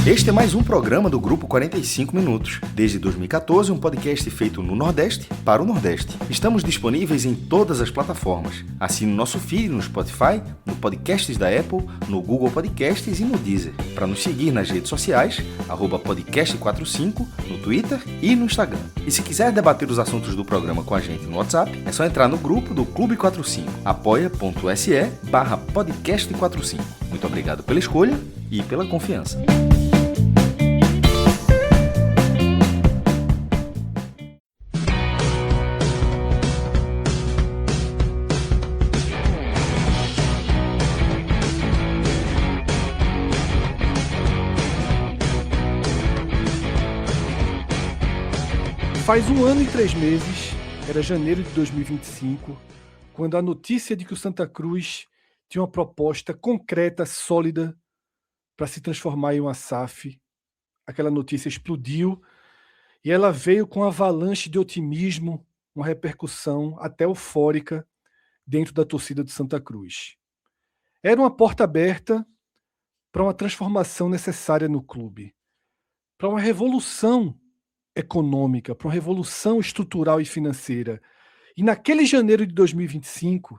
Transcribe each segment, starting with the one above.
Este é mais um programa do Grupo 45 Minutos. Desde 2014, um podcast feito no Nordeste para o Nordeste. Estamos disponíveis em todas as plataformas. Assine o nosso feed no Spotify, no Podcasts da Apple, no Google Podcasts e no Deezer. Para nos seguir nas redes sociais, @podcast45, no Twitter e no Instagram. E se quiser debater os assuntos do programa com a gente no WhatsApp, é só entrar no grupo do Clube 45, apoia.se/podcast45. Muito obrigado pela escolha e pela confiança. Faz 1 ano e 3 meses, era janeiro de 2025, quando a notícia de que o Santa Cruz tinha uma proposta concreta, sólida, para se transformar em uma SAF, aquela notícia explodiu e ela veio com uma avalanche de otimismo, uma repercussão até eufórica dentro da torcida do Santa Cruz. Era uma porta aberta para uma transformação necessária no clube, para uma revolução econômica, para uma revolução estrutural e financeira. E naquele janeiro de 2025,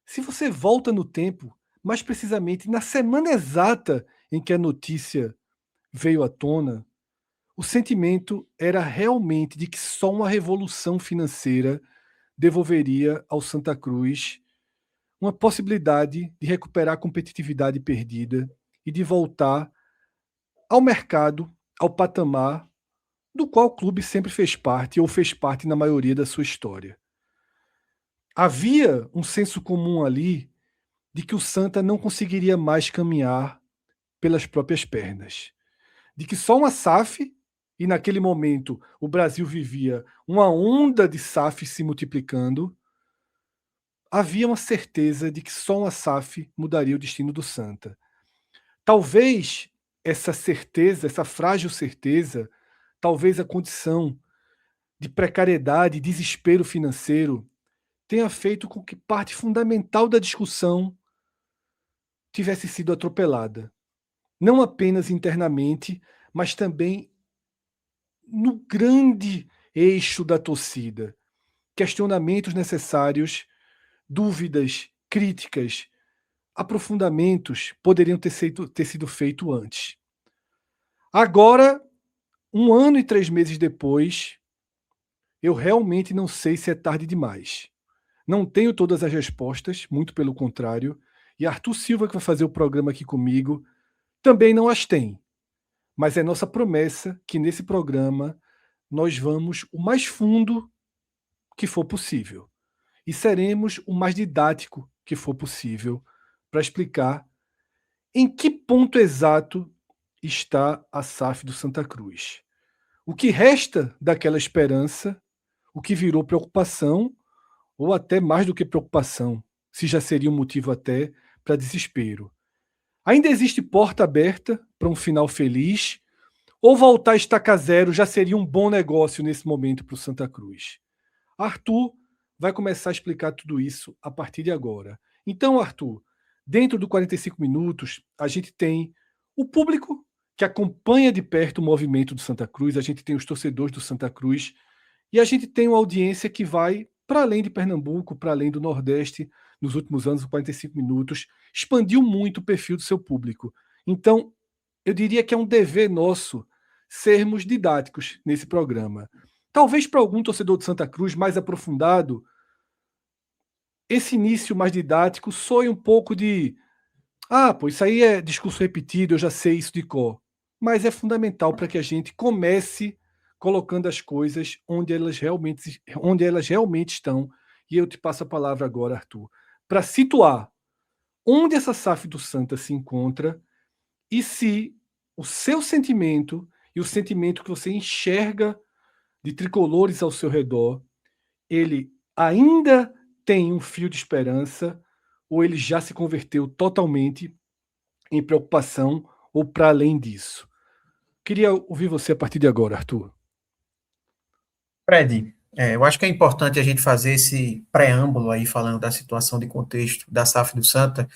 se você volta no tempo, mais precisamente na semana exata em que a notícia veio à tona, o sentimento era realmente de que só uma revolução financeira devolveria ao Santa Cruz uma possibilidade de recuperar a competitividade perdida e de voltar ao mercado, ao patamar do qual o clube sempre fez parte ou fez parte na maioria da sua história. Havia um senso comum ali de que o Santa não conseguiria mais caminhar pelas próprias pernas, de que só uma SAF, e naquele momento o Brasil vivia uma onda de SAFs se multiplicando, havia uma certeza de que só uma SAF mudaria o destino do Santa. Talvez essa certeza, essa frágil certeza, talvez a condição de precariedade e desespero financeiro tenha feito com que parte fundamental da discussão tivesse sido atropelada. Não apenas internamente, mas também no grande eixo da torcida. Questionamentos necessários, dúvidas, críticas, aprofundamentos poderiam ter sido feitos antes. Agora, 1 ano e 3 meses depois, eu realmente não sei se é tarde demais. Não tenho todas as respostas, muito pelo contrário, e Arthur Silva, que vai fazer o programa aqui comigo, também não as tem. Mas é nossa promessa que nesse programa nós vamos o mais fundo que for possível. E seremos o mais didático que for possível para explicar em que ponto exato está a SAF do Santa Cruz. O que resta daquela esperança, o que virou preocupação, ou até mais do que preocupação, se já seria um motivo até para desespero. Ainda existe porta aberta para um final feliz, ou voltar a estaca zero já seria um bom negócio nesse momento para o Santa Cruz? Arthur vai começar a explicar tudo isso a partir de agora. Então, Arthur, dentro do 45 minutos, a gente tem o público que acompanha de perto o movimento do Santa Cruz, a gente tem os torcedores do Santa Cruz, e a gente tem uma audiência que vai para além de Pernambuco, para além do Nordeste. Nos últimos anos, o 45 minutos expandiu muito o perfil do seu público. Então, eu diria que é um dever nosso sermos didáticos nesse programa. Talvez para algum torcedor de Santa Cruz mais aprofundado, esse início mais didático soe um pouco de isso aí é discurso repetido, eu já sei isso de cor. Mas é fundamental para que a gente comece colocando as coisas onde elas realmente estão. E eu te passo a palavra agora, Arthur, para situar onde essa SAF do Santa se encontra e se o seu sentimento e o sentimento que você enxerga de tricolores ao seu redor, ele ainda tem um fio de esperança ou ele já se converteu totalmente em preocupação ou para além disso? Queria ouvir você a partir de agora, Arthur. Fred, eu acho que é importante a gente fazer esse preâmbulo aí falando da situação de contexto da SAF do Santa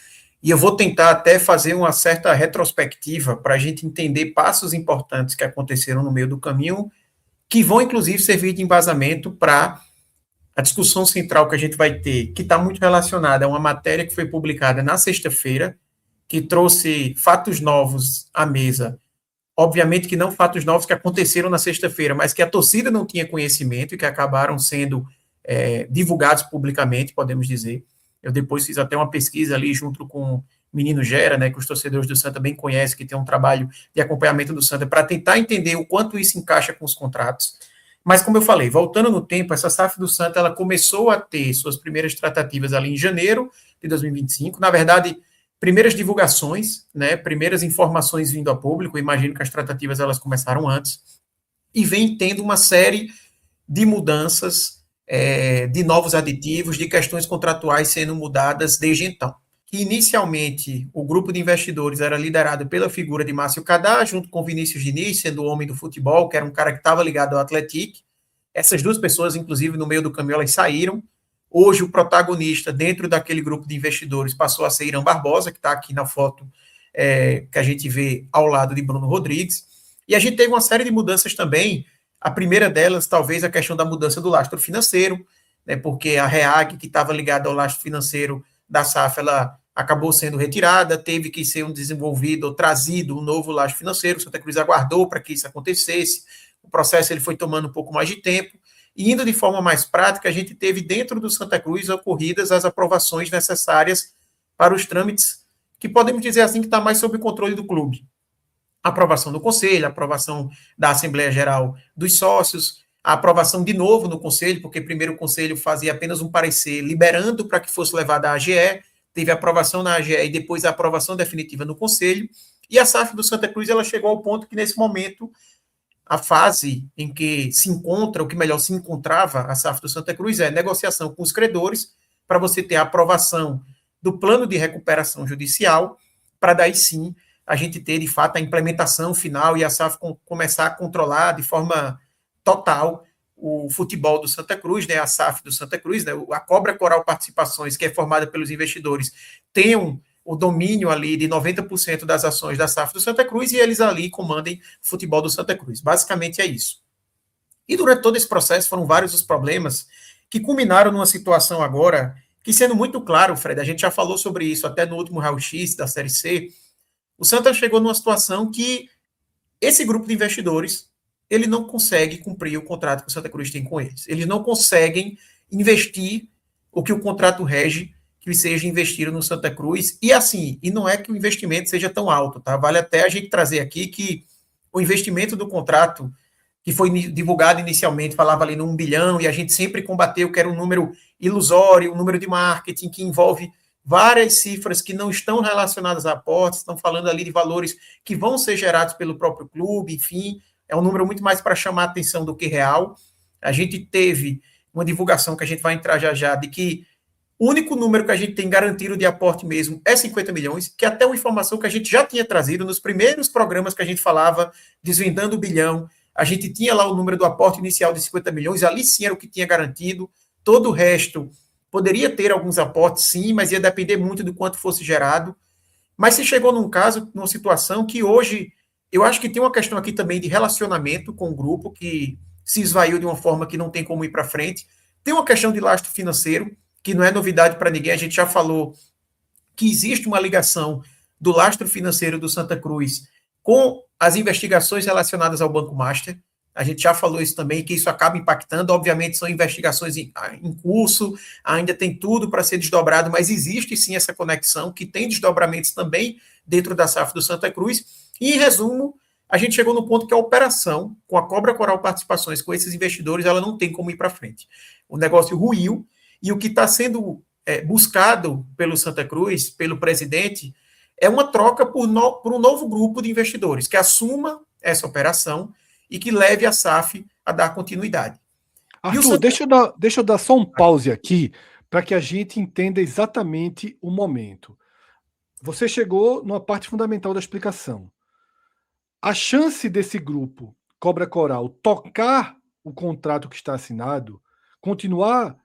E eu vou tentar até fazer uma certa retrospectiva para a gente entender passos importantes que aconteceram no meio do caminho, que vão, inclusive, servir de embasamento para a discussão central que a gente vai ter, que está muito relacionada a uma matéria que foi publicada na sexta-feira, que trouxe fatos novos à mesa. Obviamente que não fatos novos que aconteceram na sexta-feira, mas que a torcida não tinha conhecimento e que acabaram sendo divulgados publicamente, podemos dizer. Eu depois fiz até uma pesquisa ali junto com o Menino Gera, né, que os torcedores do Santa bem conhecem, que tem um trabalho de acompanhamento do Santa, para tentar entender o quanto isso encaixa com os contratos. Mas, como eu falei, voltando no tempo, essa SAF do Santa ela começou a ter suas primeiras tratativas ali em janeiro de 2025. Na verdade, primeiras divulgações, né, primeiras informações vindo a público. Imagino que as tratativas elas começaram antes. E vem tendo uma série de mudanças, de novos aditivos, de questões contratuais sendo mudadas desde então. Inicialmente, o grupo de investidores era liderado pela figura de Márcio Cadá, junto com Vinícius Diniz, sendo o homem do futebol, que era um cara que estava ligado ao Atlético. Essas duas pessoas, inclusive, no meio do caminho, elas saíram. Hoje, o protagonista dentro daquele grupo de investidores passou a ser Irã Barbosa, que está aqui na foto que a gente vê ao lado de Bruno Rodrigues. E a gente teve uma série de mudanças também. A primeira delas, talvez, a questão da mudança do lastro financeiro, né, porque a REAG, que estava ligada ao lastro financeiro da SAF, ela acabou sendo retirada, teve que ser desenvolvido ou trazido um novo lastro financeiro. O Santa Cruz aguardou para que isso acontecesse. O processo ele foi tomando um pouco mais de tempo. E indo de forma mais prática, a gente teve dentro do Santa Cruz ocorridas as aprovações necessárias para os trâmites, que podemos dizer assim que está mais sob o controle do clube. A aprovação do conselho, a aprovação da Assembleia Geral dos Sócios, a aprovação de novo no conselho, porque primeiro o conselho fazia apenas um parecer liberando para que fosse levado à AGE, teve a aprovação na AGE e depois a aprovação definitiva no conselho, e a SAF do Santa Cruz ela chegou ao ponto que nesse momento a fase em que se encontra, ou que melhor se encontrava a SAF do Santa Cruz é negociação com os credores, para você ter a aprovação do plano de recuperação judicial, para daí sim a gente ter, de fato, a implementação final e a SAF começar a controlar de forma total o futebol do Santa Cruz, né, a SAF do Santa Cruz, né, a Cobra Coral Participações, que é formada pelos investidores, tem o domínio ali de 90% das ações da SAF do Santa Cruz e eles ali comandem o futebol do Santa Cruz. Basicamente é isso. E durante todo esse processo foram vários os problemas que culminaram numa situação agora que, sendo muito claro, Fred, a gente já falou sobre isso até no último raio-x da Série C, o Santa chegou numa situação que esse grupo de investidores ele não consegue cumprir o contrato que o Santa Cruz tem com eles. Eles não conseguem investir o que o contrato rege que seja investido no Santa Cruz. E assim, e não é que o investimento seja tão alto, tá? Vale até a gente trazer aqui que o investimento do contrato, que foi divulgado inicialmente, falava ali no 1 bilhão, e a gente sempre combateu que era um número ilusório, um número de marketing que envolve várias cifras que não estão relacionadas a aportes, estão falando ali de valores que vão ser gerados pelo próprio clube, enfim, é um número muito mais para chamar a atenção do que real. A gente teve uma divulgação que a gente vai entrar já já, de que o único número que a gente tem garantido de aporte mesmo é 50 milhões, que é até uma informação que a gente já tinha trazido nos primeiros programas que a gente falava, desvendando o bilhão. A gente tinha lá o número do aporte inicial de 50 milhões, ali sim era o que tinha garantido. Todo o resto poderia ter alguns aportes, sim, mas ia depender muito do quanto fosse gerado. Mas se chegou num caso, numa situação que hoje, eu acho que tem uma questão aqui também de relacionamento com o grupo, que se esvaiu de uma forma que não tem como ir para frente. Tem uma questão de lastro financeiro, que não é novidade para ninguém, a gente já falou que existe uma ligação do lastro financeiro do Santa Cruz com as investigações relacionadas ao Banco Master. A gente já falou isso também, que isso acaba impactando. Obviamente, são investigações em curso, ainda tem tudo para ser desdobrado, mas existe sim essa conexão, que tem desdobramentos também dentro da SAF do Santa Cruz. E, em resumo, a gente chegou no ponto que a operação com a Cobra Coral Participações, com esses investidores, ela não tem como ir para frente. O negócio ruiu, e o que está sendo buscado pelo Santa Cruz, pelo presidente, é uma troca por um novo grupo de investidores, que assuma essa operação e que leve a SAF a dar continuidade. Arthur, deixa eu dar só um pause aqui para que a gente entenda exatamente o momento. Você chegou numa parte fundamental da explicação. A chance desse grupo, Cobra Coral, tocar o contrato que está assinado, continuar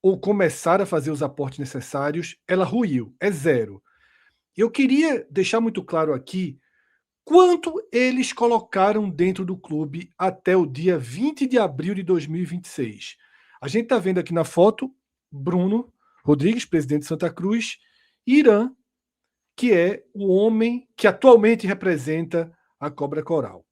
ou começar a fazer os aportes necessários, ela ruiu, é zero. Eu queria deixar muito claro aqui quanto eles colocaram dentro do clube até o dia 20 de abril de 2026. A gente está vendo aqui na foto Bruno Rodrigues, presidente de Santa Cruz, e Irã, que é o homem que atualmente representa a Cobra Coral.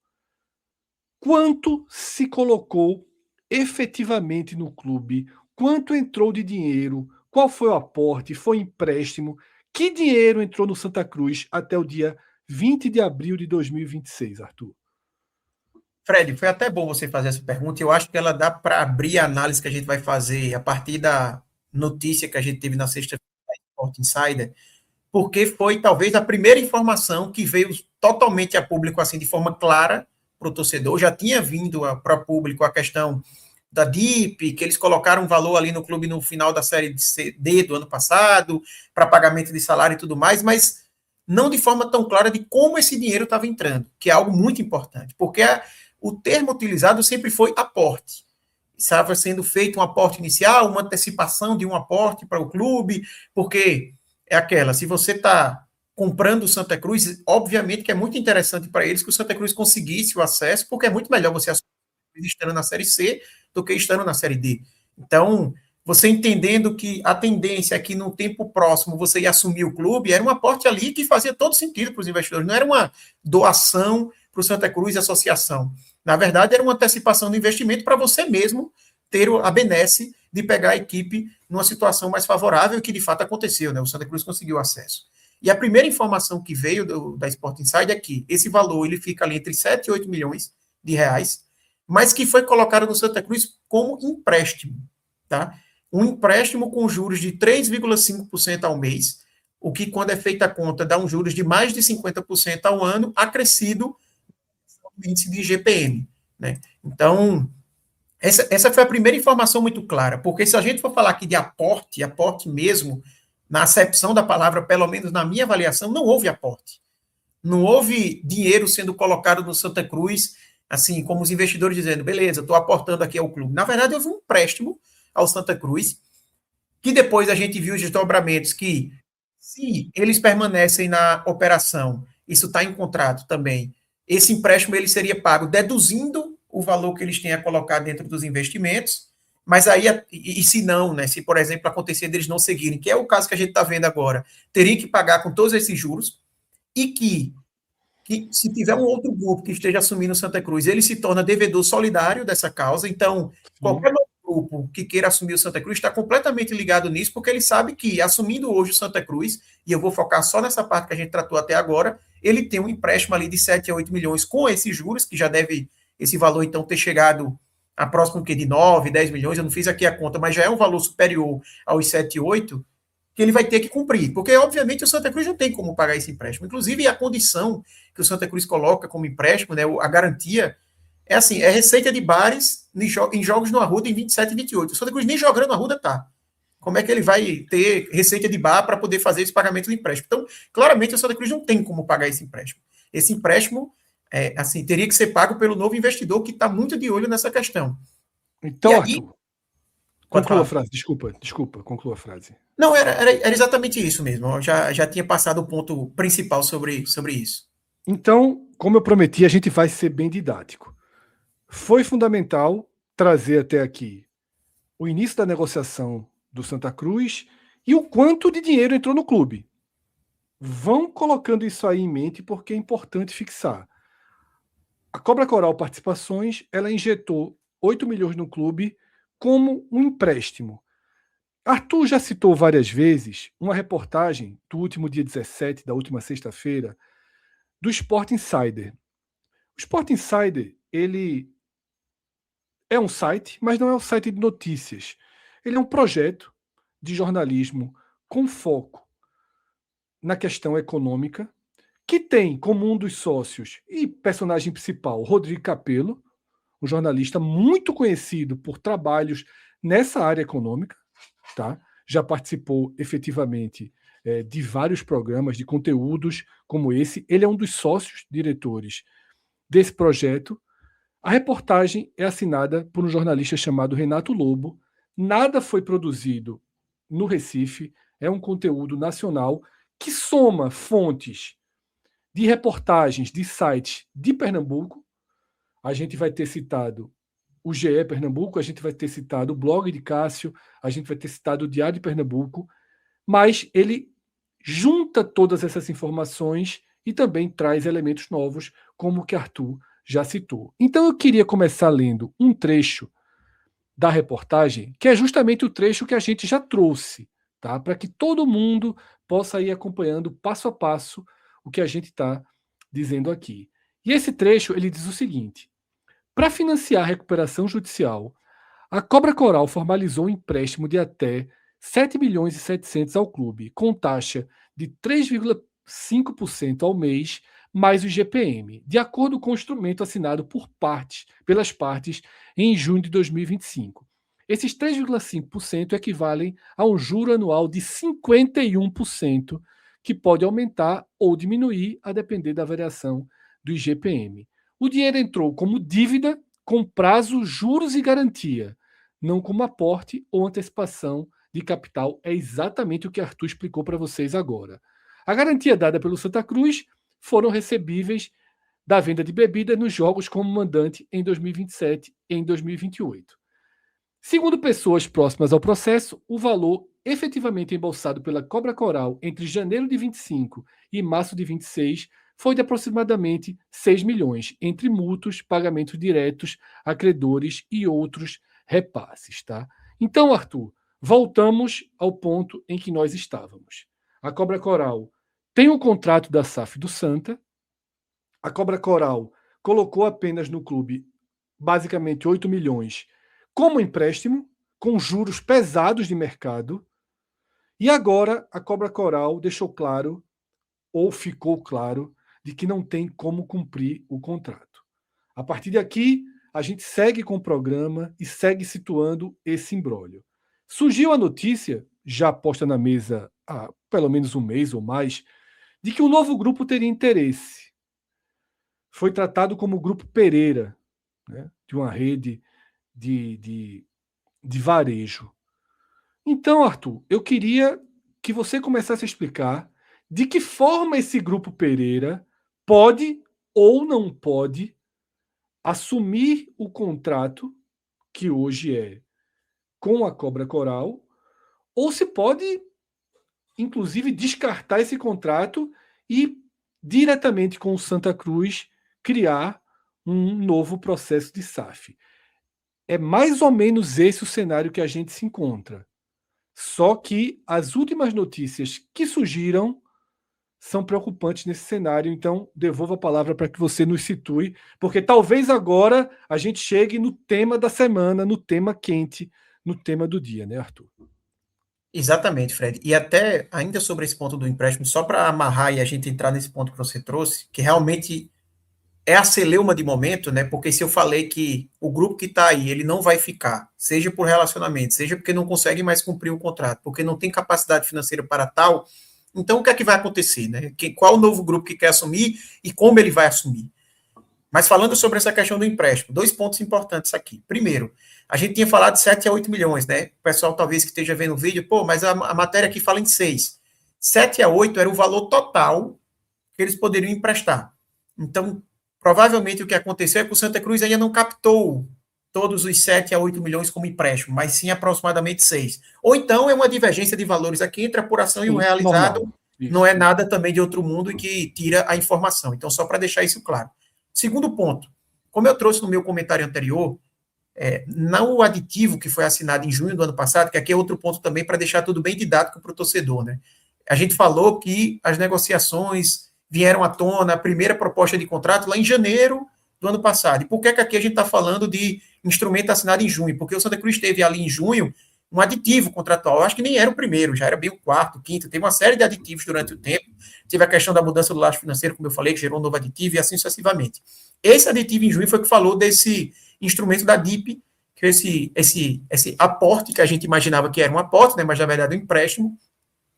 Quanto se colocou efetivamente no clube? Quanto entrou de dinheiro? Qual foi o aporte? Foi empréstimo? Que dinheiro entrou no Santa Cruz até o dia 20 de abril de 2026, Arthur? Fred, foi até bom você fazer essa pergunta, e eu acho que ela dá para abrir a análise que a gente vai fazer a partir da notícia que a gente teve na sexta-feira da Sport Insider, porque foi talvez a primeira informação que veio totalmente a público, assim, de forma clara para o torcedor. Já tinha vindo para o público a questão da DIP, que eles colocaram um valor ali no clube no final da Série D do ano passado, para pagamento de salário e tudo mais, mas não de forma tão clara de como esse dinheiro estava entrando, que é algo muito importante, porque o termo utilizado sempre foi aporte. Estava sendo feito um aporte inicial, uma antecipação de um aporte para o clube, porque é aquela, se você está comprando o Santa Cruz, obviamente que é muito interessante para eles que o Santa Cruz conseguisse o acesso, porque é muito melhor você assumir estando na Série C do que estando na Série D. Então, você entendendo que a tendência é que no tempo próximo você ia assumir o clube, era um aporte ali que fazia todo sentido para os investidores, não era uma doação para o Santa Cruz e associação. Na verdade, era uma antecipação do investimento para você mesmo ter a benesse de pegar a equipe numa situação mais favorável, que de fato aconteceu, né? O Santa Cruz conseguiu acesso. E a primeira informação que veio da Sport Insider é que esse valor ele fica ali entre 7 e 8 milhões de reais, mas que foi colocado no Santa Cruz como empréstimo, tá? Um empréstimo com juros de 3,5% ao mês, o que, quando é feita a conta, dá um juros de mais de 50% ao ano, acrescido no índice de IGPM, né? Então, essa foi a primeira informação muito clara, porque se a gente for falar aqui de aporte mesmo, na acepção da palavra, pelo menos na minha avaliação, não houve aporte. Não houve dinheiro sendo colocado no Santa Cruz, assim, como os investidores dizendo, beleza, estou aportando aqui ao clube. Na verdade, houve um empréstimo ao Santa Cruz, que depois a gente viu os desdobramentos que, se eles permanecem na operação, isso está em contrato também, esse empréstimo ele seria pago deduzindo o valor que eles têm a colocar dentro dos investimentos, mas aí, e se não, né, se, por exemplo, acontecer deles não seguirem, que é o caso que a gente está vendo agora, teria que pagar com todos esses juros, e que se tiver um outro grupo que esteja assumindo o Santa Cruz, ele se torna devedor solidário dessa causa, então, qualquer grupo que queira assumir o Santa Cruz está completamente ligado nisso, porque ele sabe que, assumindo hoje o Santa Cruz, e eu vou focar só nessa parte que a gente tratou até agora, ele tem um empréstimo ali de 7 a 8 milhões com esses juros, que já deve, esse valor, então, ter chegado a próximo de 9, 10 milhões, eu não fiz aqui a conta, mas já é um valor superior aos 7 e 8, que ele vai ter que cumprir, porque, obviamente, o Santa Cruz não tem como pagar esse empréstimo. Inclusive, a condição que o Santa Cruz coloca como empréstimo, né, a garantia, é assim, é receita de bares em jogos no Arruda em 27 e 28. O Santa Cruz nem jogando no Arruda tá. Como é que ele vai ter receita de bar para poder fazer esse pagamento do empréstimo? Então, claramente, o Santa Cruz não tem como pagar esse empréstimo. Esse empréstimo, assim, teria que ser pago pelo novo investidor que está muito de olho nessa questão. Então, aí, Arthur, conclua a frase. Desculpa, conclua a frase. Não, era exatamente isso mesmo. Eu já tinha passado o ponto principal sobre isso. Então, como eu prometi, a gente vai ser bem didático. Foi fundamental trazer até aqui o início da negociação do Santa Cruz e o quanto de dinheiro entrou no clube. Vão colocando isso aí em mente porque é importante fixar. A Cobra Coral Participações, ela injetou 8 milhões no clube como um empréstimo. Arthur já citou várias vezes uma reportagem do último dia 17, da última sexta-feira, do Sport Insider. O Sport Insider, ele é um site, mas não é um site de notícias. Ele é um projeto de jornalismo com foco na questão econômica, que tem como um dos sócios e personagem principal Rodrigo Capello, um jornalista muito conhecido por trabalhos nessa área econômica, tá? Já participou efetivamente de vários programas de conteúdos como esse. Ele é um dos sócios diretores desse projeto. A reportagem é assinada por um jornalista chamado Renato Lobo. Nada foi produzido no Recife, é um conteúdo nacional que soma fontes de reportagens de sites de Pernambuco. A gente vai ter citado o GE Pernambuco, a gente vai ter citado o blog de Cássio, a gente vai ter citado o Diário de Pernambuco, mas ele junta todas essas informações e também traz elementos novos, como o que Arthur já citou. Então eu queria começar lendo um trecho da reportagem, que é justamente o trecho que a gente já trouxe, tá? Para que todo mundo possa ir acompanhando passo a passo o que a gente está dizendo aqui. E esse trecho ele diz o seguinte: para financiar a recuperação judicial, a Cobra Coral formalizou um empréstimo de até 7 milhões e 700 ao clube, com taxa de 3,5% ao mês, mais o IGPM, de acordo com o instrumento assinado pelas partes em junho de 2025. Esses 3,5% equivalem a um juro anual de 51%, que pode aumentar ou diminuir a depender da variação do IGPM. O dinheiro entrou como dívida com prazo, juros e garantia, não como aporte ou antecipação de capital. É exatamente o que Arthur explicou para vocês agora. A garantia dada pelo Santa Cruz foram recebíveis da venda de bebida nos jogos como mandante em 2027 e em 2028. Segundo pessoas próximas ao processo, o valor efetivamente embolsado pela Cobra Coral entre janeiro de 25 e março de 26 foi de aproximadamente 6 milhões, entre multas, pagamentos diretos a credores e outros repasses. Tá? Então, Arthur, voltamos ao ponto em que nós estávamos. A Cobra Coral tem o contrato da SAF do Santa. A Cobra Coral colocou apenas no clube basicamente 8 milhões como empréstimo, com juros pesados de mercado. E agora a Cobra Coral deixou claro, ou ficou claro, de que não tem como cumprir o contrato. A partir daqui, a gente segue com o programa e segue situando esse imbróglio. Surgiu a notícia, já posta na mesa há pelo menos um mês ou mais, de que um novo grupo teria interesse. Foi tratado como o Grupo Pereira, né, de uma rede de varejo. Então, Arthur, eu queria que você começasse a explicar de que forma esse Grupo Pereira pode ou não pode assumir o contrato que hoje é com a Cobra Coral, ou se pode, inclusive, descartar esse contrato e, diretamente com o Santa Cruz, criar um novo processo de SAF. É mais ou menos esse o cenário que a gente se encontra. Só que as últimas notícias que surgiram são preocupantes nesse cenário, então devolvo a palavra para que você nos situe, porque talvez agora a gente chegue no tema da semana, no tema quente, no tema do dia, né, Arthur? Exatamente, Fred. E até ainda sobre esse ponto do empréstimo, só para amarrar e a gente entrar nesse ponto que você trouxe, que realmente é a celeuma de momento, né? Porque se eu falei que o grupo que está aí, ele não vai ficar, seja por relacionamento, seja porque não consegue mais cumprir o contrato, porque não tem capacidade financeira para tal, então o que é que vai acontecer, né? Qual o novo grupo que quer assumir e como ele vai assumir? Mas falando sobre essa questão do empréstimo, 2 pontos importantes aqui. Primeiro, a gente tinha falado de 7 a 8 milhões, né? O pessoal talvez que esteja vendo o vídeo, mas a matéria aqui fala em 6. 7 a 8 era o valor total que eles poderiam emprestar. Então, provavelmente o que aconteceu é que o Santa Cruz ainda não captou todos os 7 a 8 milhões como empréstimo, mas sim aproximadamente 6. Ou então é uma divergência de valores aqui entre a apuração e o realizado, não é nada também de outro mundo e que tira a informação. Então, só para deixar isso claro. Segundo ponto, como eu trouxe no meu comentário anterior, não o aditivo que foi assinado em junho do ano passado, que aqui é outro ponto também para deixar tudo bem didático para o torcedor, né? A gente falou que as negociações vieram à tona, a primeira proposta de contrato lá em janeiro do ano passado. E por que aqui a gente está falando de instrumento assinado em junho? Porque o Santa Cruz teve ali em junho um aditivo contratual. Eu acho que nem era o primeiro, já era bem o quarto, quinto. Teve uma série de aditivos durante o tempo. Teve a questão da mudança do lastro financeiro, como eu falei, que gerou um novo aditivo e assim sucessivamente. Esse aditivo em junho foi que falou desse instrumento da DIP, que esse aporte que a gente imaginava que era um aporte, né, mas na verdade é um empréstimo,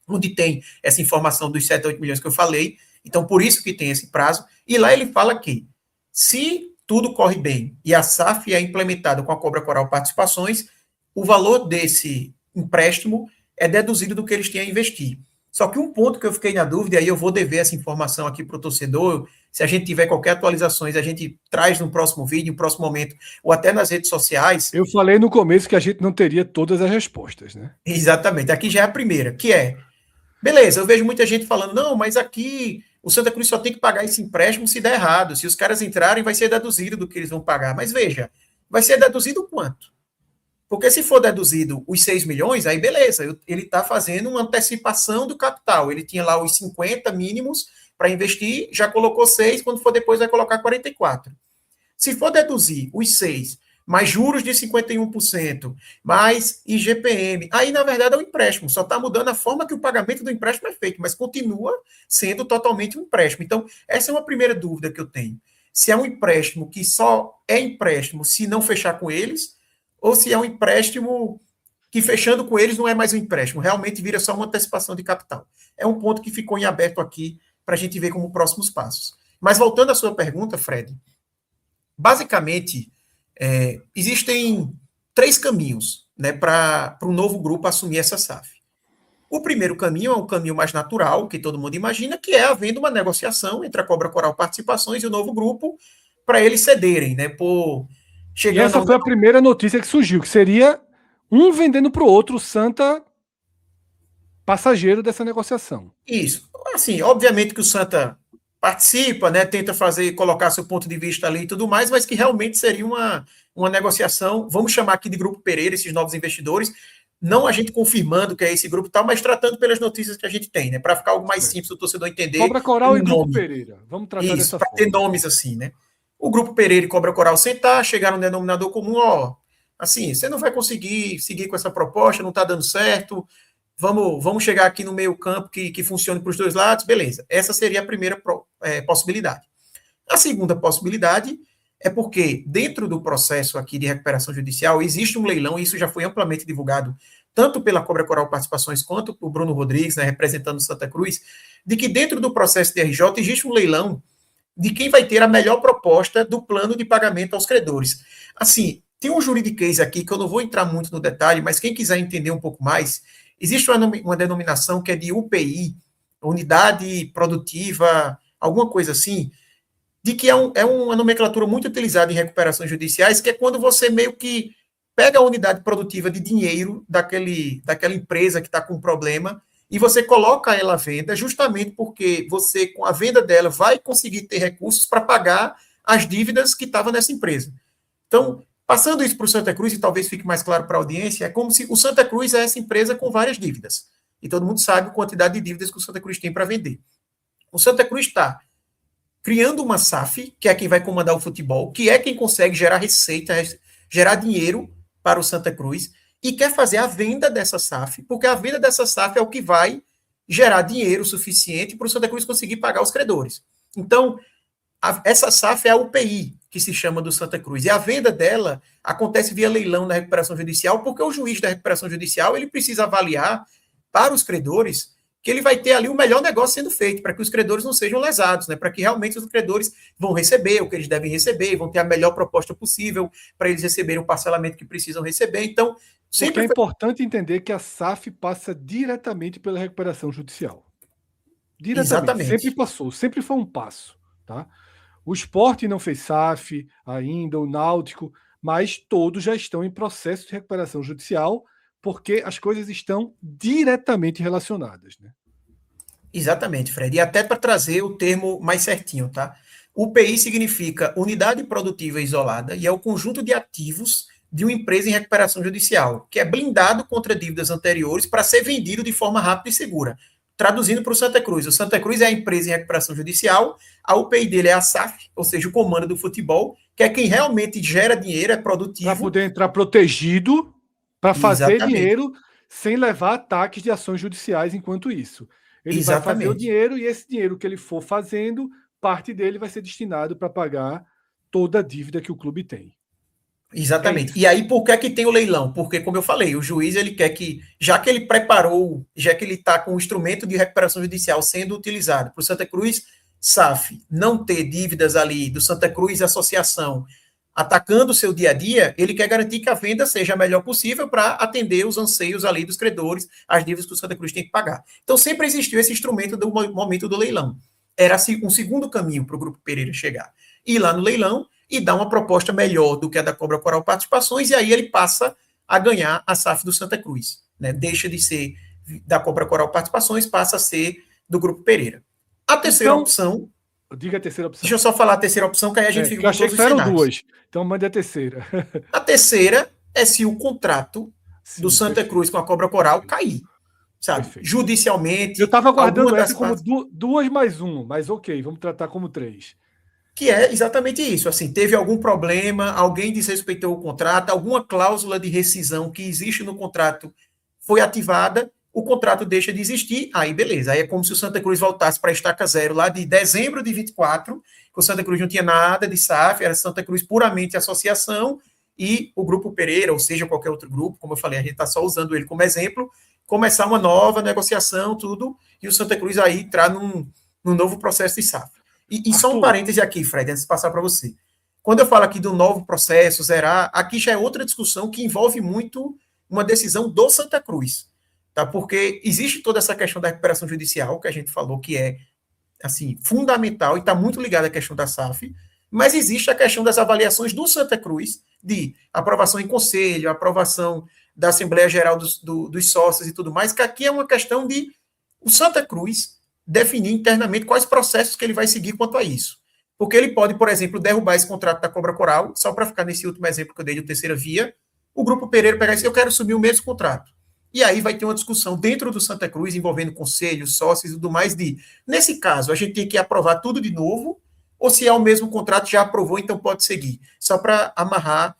onde tem essa informação dos 7 a 8 milhões que eu falei. Então, por isso que tem esse prazo. E lá ele fala que, se tudo corre bem e a SAF é implementada com a Cobra Coral Participações, o valor desse empréstimo é deduzido do que eles têm a investir. Só que um ponto que eu fiquei na dúvida, e aí eu vou dever essa informação aqui para o torcedor, se a gente tiver qualquer atualizações, a gente traz no próximo vídeo, no próximo momento, ou até nas redes sociais. Eu falei no começo que a gente não teria todas as respostas, né? Exatamente, aqui já é a primeira, que é, beleza, eu vejo muita gente falando, não, mas aqui o Santa Cruz só tem que pagar esse empréstimo se der errado, se os caras entrarem vai ser deduzido do que eles vão pagar, mas veja, vai ser deduzido quanto? Porque se for deduzido os 6 milhões, aí beleza, ele está fazendo uma antecipação do capital. Ele tinha lá os 50 mínimos para investir, já colocou 6, quando for depois vai colocar 44. Se for deduzir os 6, mais juros de 51%, mais IGPM, aí na verdade é um empréstimo, só está mudando a forma que o pagamento do empréstimo é feito, mas continua sendo totalmente um empréstimo. Então, essa é uma primeira dúvida que eu tenho. Se é um empréstimo que só é empréstimo se não fechar com eles, ou se é um empréstimo que, fechando com eles, não é mais um empréstimo, realmente vira só uma antecipação de capital. É um ponto que ficou em aberto aqui para a gente ver como próximos passos. Mas voltando à sua pergunta, Fred, basicamente, existem 3 caminhos, né, para o novo grupo assumir essa SAF. O primeiro caminho é um caminho mais natural, que todo mundo imagina, que é havendo uma negociação entre a Cobra Coral Participações e o novo grupo para eles cederem, né, E essa foi a primeira notícia que surgiu, que seria um vendendo para o outro, o Santa passageiro dessa negociação. Isso. Assim, obviamente que o Santa participa, né, tenta colocar seu ponto de vista ali e tudo mais, mas que realmente seria uma negociação, vamos chamar aqui de Grupo Pereira, esses novos investidores, não a gente confirmando que é esse grupo tal, mas tratando pelas notícias que a gente tem, né, para ficar algo mais simples do torcedor entender. Cobra Coral e Grupo Pereira. Vamos tratar isso, dessa forma. Para ter nomes assim, né? O Grupo Pereira e Cobra Coral sentar, chegar num denominador comum, ó, assim, você não vai conseguir seguir com essa proposta, não está dando certo, vamos chegar aqui no meio campo que funcione para os dois lados, beleza. Essa seria a primeira possibilidade. A segunda possibilidade é porque dentro do processo aqui de recuperação judicial existe um leilão, e isso já foi amplamente divulgado, tanto pela Cobra Coral Participações quanto por Bruno Rodrigues, né, representando Santa Cruz, de que dentro do processo de RJ existe um leilão de quem vai ter a melhor proposta do plano de pagamento aos credores. Assim, tem um juridiquês aqui que eu não vou entrar muito no detalhe, mas quem quiser entender um pouco mais, existe uma denominação que é de UPI, Unidade Produtiva, alguma coisa assim, de que é uma nomenclatura muito utilizada em recuperações judiciais, que é quando você meio que pega a unidade produtiva de dinheiro daquela empresa que está com problema e você coloca ela à venda justamente porque você, com a venda dela, vai conseguir ter recursos para pagar as dívidas que estavam nessa empresa. Então, passando isso para o Santa Cruz, e talvez fique mais claro para a audiência, é como se o Santa Cruz é essa empresa com várias dívidas. E todo mundo sabe a quantidade de dívidas que o Santa Cruz tem para vender. O Santa Cruz está criando uma SAF, que é quem vai comandar o futebol, que é quem consegue gerar receita, gerar dinheiro para o Santa Cruz, e quer fazer a venda dessa SAF, porque a venda dessa SAF é o que vai gerar dinheiro suficiente para o Santa Cruz conseguir pagar os credores. Então, essa SAF é a UPI, que se chama do Santa Cruz, e a venda dela acontece via leilão na recuperação judicial, porque o juiz da recuperação judicial ele precisa avaliar para os credores que ele vai ter ali o melhor negócio sendo feito, para que os credores não sejam lesados, né? Para que realmente os credores vão receber o que eles devem receber, vão ter a melhor proposta possível para eles receberem o parcelamento que precisam receber. Então, sempre é importante entender que a SAF passa diretamente pela recuperação judicial. Diretamente. Exatamente. Sempre passou, sempre foi um passo. Tá? O Sport não fez SAF ainda, o Náutico, mas todos já estão em processo de recuperação judicial, porque as coisas estão diretamente relacionadas. Né? Exatamente, Fred. E até para trazer o termo mais certinho, tá? UPI significa Unidade Produtiva Isolada e é o conjunto de ativos de uma empresa em recuperação judicial, que é blindado contra dívidas anteriores para ser vendido de forma rápida e segura. Traduzindo para o Santa Cruz. O Santa Cruz é a empresa em recuperação judicial, a UPI dele é a SAF, ou seja, o comando do futebol, que é quem realmente gera dinheiro, é produtivo. Para poder entrar protegido, para fazer dinheiro sem levar ataques de ações judiciais enquanto isso. Ele vai fazer o dinheiro e esse dinheiro que ele for fazendo, parte dele vai ser destinado para pagar toda a dívida que o clube tem. Exatamente. E aí, por que é que tem o leilão? Porque, como eu falei, o juiz ele quer que, já que ele preparou, já que ele está com o instrumento de recuperação judicial sendo utilizado para o Santa Cruz SAF não ter dívidas ali do Santa Cruz Associação atacando o seu dia a dia, ele quer garantir que a venda seja a melhor possível para atender os anseios ali dos credores, as dívidas que o Santa Cruz tem que pagar. Então, sempre existiu esse instrumento do momento do leilão. Era um segundo caminho para o Grupo Pereira chegar. Ir lá no leilão e dar uma proposta melhor do que a da Cobra Coral Participações, e aí ele passa a ganhar a SAF do Santa Cruz. Né? Deixa de ser da Cobra Coral Participações, passa a ser do Grupo Pereira. A terceira opção... Diga a terceira opção. Deixa eu só falar a terceira opção, que aí a gente fica com todos os cenários. Duas, então mande a terceira. A terceira é se o contrato do Santa Cruz com a Cobra Coral cair, sabe? Perfeito. Judicialmente. Eu estava aguardando essa como 2 mais 1, mas ok, vamos tratar como 3. Que é exatamente isso, assim, teve algum problema, alguém desrespeitou o contrato, alguma cláusula de rescisão que existe no contrato foi ativada, o contrato deixa de existir, aí beleza, aí é como se o Santa Cruz voltasse para a estaca zero lá de dezembro de 24, que o Santa Cruz não tinha nada de SAF, era Santa Cruz puramente associação, e o Grupo Pereira, ou seja, qualquer outro grupo, como eu falei, a gente está só usando ele como exemplo, começar uma nova negociação, tudo, e o Santa Cruz aí entrar num novo processo de SAF. E só um parêntese aqui, Fred, antes de passar para você. Quando eu falo aqui do novo processo, zerar, aqui já é outra discussão que envolve muito uma decisão do Santa Cruz. Tá? Porque existe toda essa questão da recuperação judicial, que a gente falou que é assim, fundamental e está muito ligada à questão da SAF, mas existe a questão das avaliações do Santa Cruz, de aprovação em conselho, aprovação da Assembleia Geral dos sócios e tudo mais, que aqui é uma questão de o Santa Cruz definir internamente quais processos que ele vai seguir quanto a isso. Porque ele pode, por exemplo, derrubar esse contrato da Cobra Coral, só para ficar nesse último exemplo que eu dei de terceira via, o Grupo Pereira pegar e dizer, eu quero assumir o mesmo contrato. E aí vai ter uma discussão dentro do Santa Cruz, envolvendo conselhos, sócios e tudo mais, de, nesse caso, a gente tem que aprovar tudo de novo, ou se é o mesmo contrato, já aprovou, então pode seguir. Só para amarrar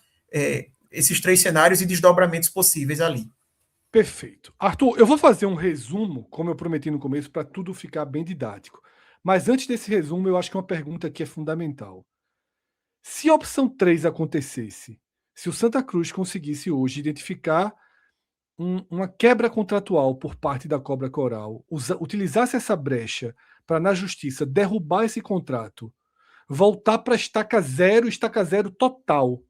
esses 3 cenários e desdobramentos possíveis ali. Perfeito. Arthur, eu vou fazer um resumo, como eu prometi no começo, para tudo ficar bem didático. Mas antes desse resumo, eu acho que uma pergunta aqui é fundamental. Se a opção 3 acontecesse, se o Santa Cruz conseguisse hoje identificar uma quebra contratual por parte da Cobra Coral, utilizasse essa brecha para, na justiça, derrubar esse contrato, voltar para estaca zero total,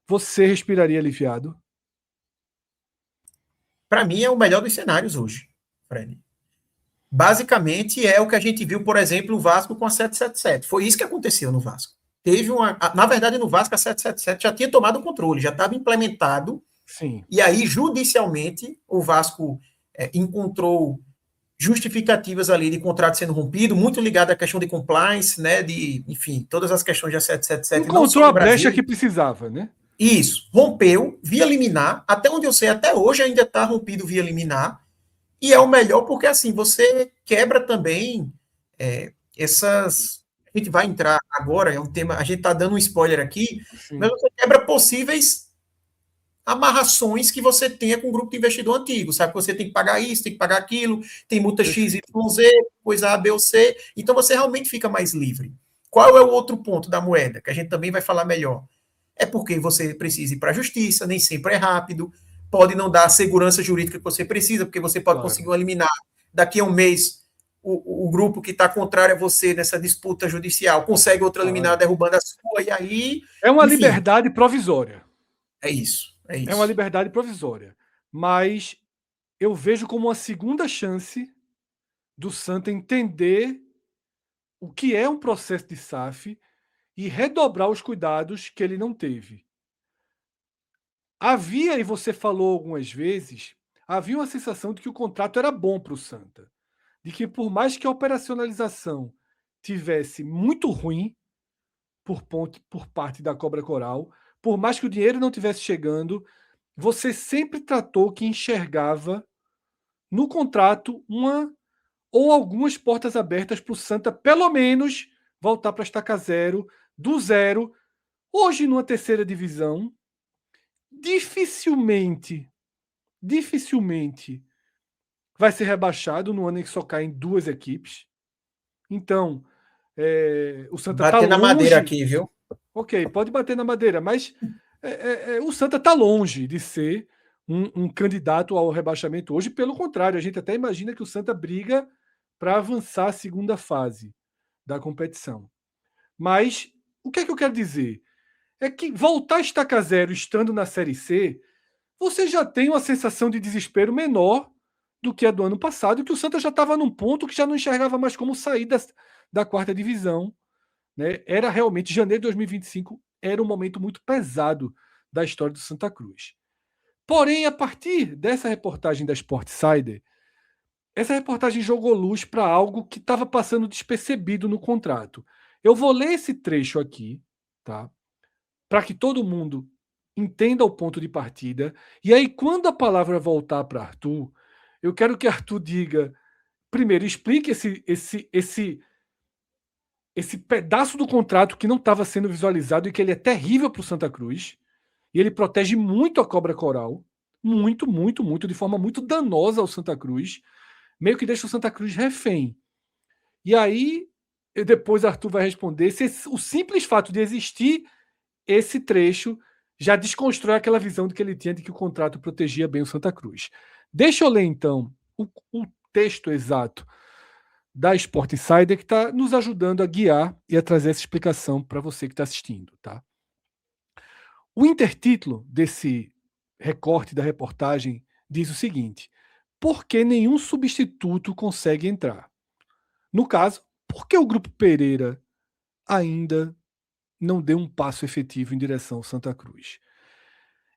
você respiraria aliviado? Para mim, é o melhor dos cenários hoje, Fred. Basicamente, é o que a gente viu, por exemplo, o Vasco com a 777. Foi isso que aconteceu no Vasco. Na verdade, no Vasco, a 777 já tinha tomado o controle, já estava implementado. Sim. E aí, judicialmente, o Vasco encontrou justificativas ali de contrato sendo rompido, muito ligado à questão de compliance, né? Enfim, todas as questões da 777. Encontrou a brecha que precisava, né? Isso, rompeu via liminar, até onde eu sei, até hoje ainda está rompido via liminar, e é o melhor porque, assim, você quebra também essas... A gente vai entrar agora, é um tema, a gente está dando um spoiler aqui, sim, mas você quebra possíveis amarrações que você tenha com o grupo de investidor antigo, sabe? Você tem que pagar isso, tem que pagar aquilo, tem multa X, Y, Z, coisa A, B ou C, então você realmente fica mais livre. Qual é o outro ponto da moeda, que a gente também vai falar melhor? É porque você precisa ir para a justiça, nem sempre é rápido, pode não dar a segurança jurídica que você precisa, porque você pode conseguir eliminar daqui a um mês o grupo que está contrário a você nessa disputa judicial, consegue outra liminar derrubando a sua, e aí... É uma liberdade provisória. É isso. É uma liberdade provisória. Mas eu vejo como uma segunda chance do Santa entender o que é um processo de SAF e redobrar os cuidados que ele não teve. Havia, e você falou algumas vezes, havia uma sensação de que o contrato era bom para o Santa. De que por mais que a operacionalização tivesse muito ruim por parte da Cobra Coral, por mais que o dinheiro não estivesse chegando, você sempre tratou que enxergava no contrato uma ou algumas portas abertas para o Santa, pelo menos, voltar para a estaca zero, do zero. Hoje, numa terceira divisão, dificilmente vai ser rebaixado no ano em que só caem 2 equipes. Então, o Santa está longe... Bater na madeira aqui, viu? Ok, pode bater na madeira, mas o Santa está longe de ser um candidato ao rebaixamento hoje. Pelo contrário, a gente até imagina que o Santa briga para avançar a segunda fase da competição. Mas o que é que eu quero dizer? é que voltar a estaca zero estando na Série C, você já tem uma sensação de desespero menor do que a do ano passado, que o Santa já estava num ponto que já não enxergava mais como sair da quarta divisão. Né? Era realmente, janeiro de 2025 era um momento muito pesado da história do Santa Cruz. Porém, a partir dessa reportagem da Sportsider, essa reportagem jogou luz para algo que estava passando despercebido no contrato. Eu vou ler esse trecho aqui, tá? Para que todo mundo entenda o ponto de partida. E aí, quando a palavra voltar para Arthur, eu quero que Arthur diga, primeiro, explique esse pedaço do contrato que não estava sendo visualizado e que ele é terrível para o Santa Cruz. E ele protege muito a cobra coral. Muito, muito, muito, de forma muito danosa ao Santa Cruz. Meio que deixa o Santa Cruz refém. E aí, depois Arthur vai responder se o simples fato de existir esse trecho já desconstrói aquela visão de que ele tinha de que o contrato protegia bem o Santa Cruz. Deixa eu ler, então, o texto exato da Sport Insider, que está nos ajudando a guiar e a trazer essa explicação para você que está assistindo. Tá? O intertítulo desse recorte da reportagem diz o seguinte: por que nenhum substituto consegue entrar? No caso, por que o Grupo Pereira ainda não deu um passo efetivo em direção ao Santa Cruz?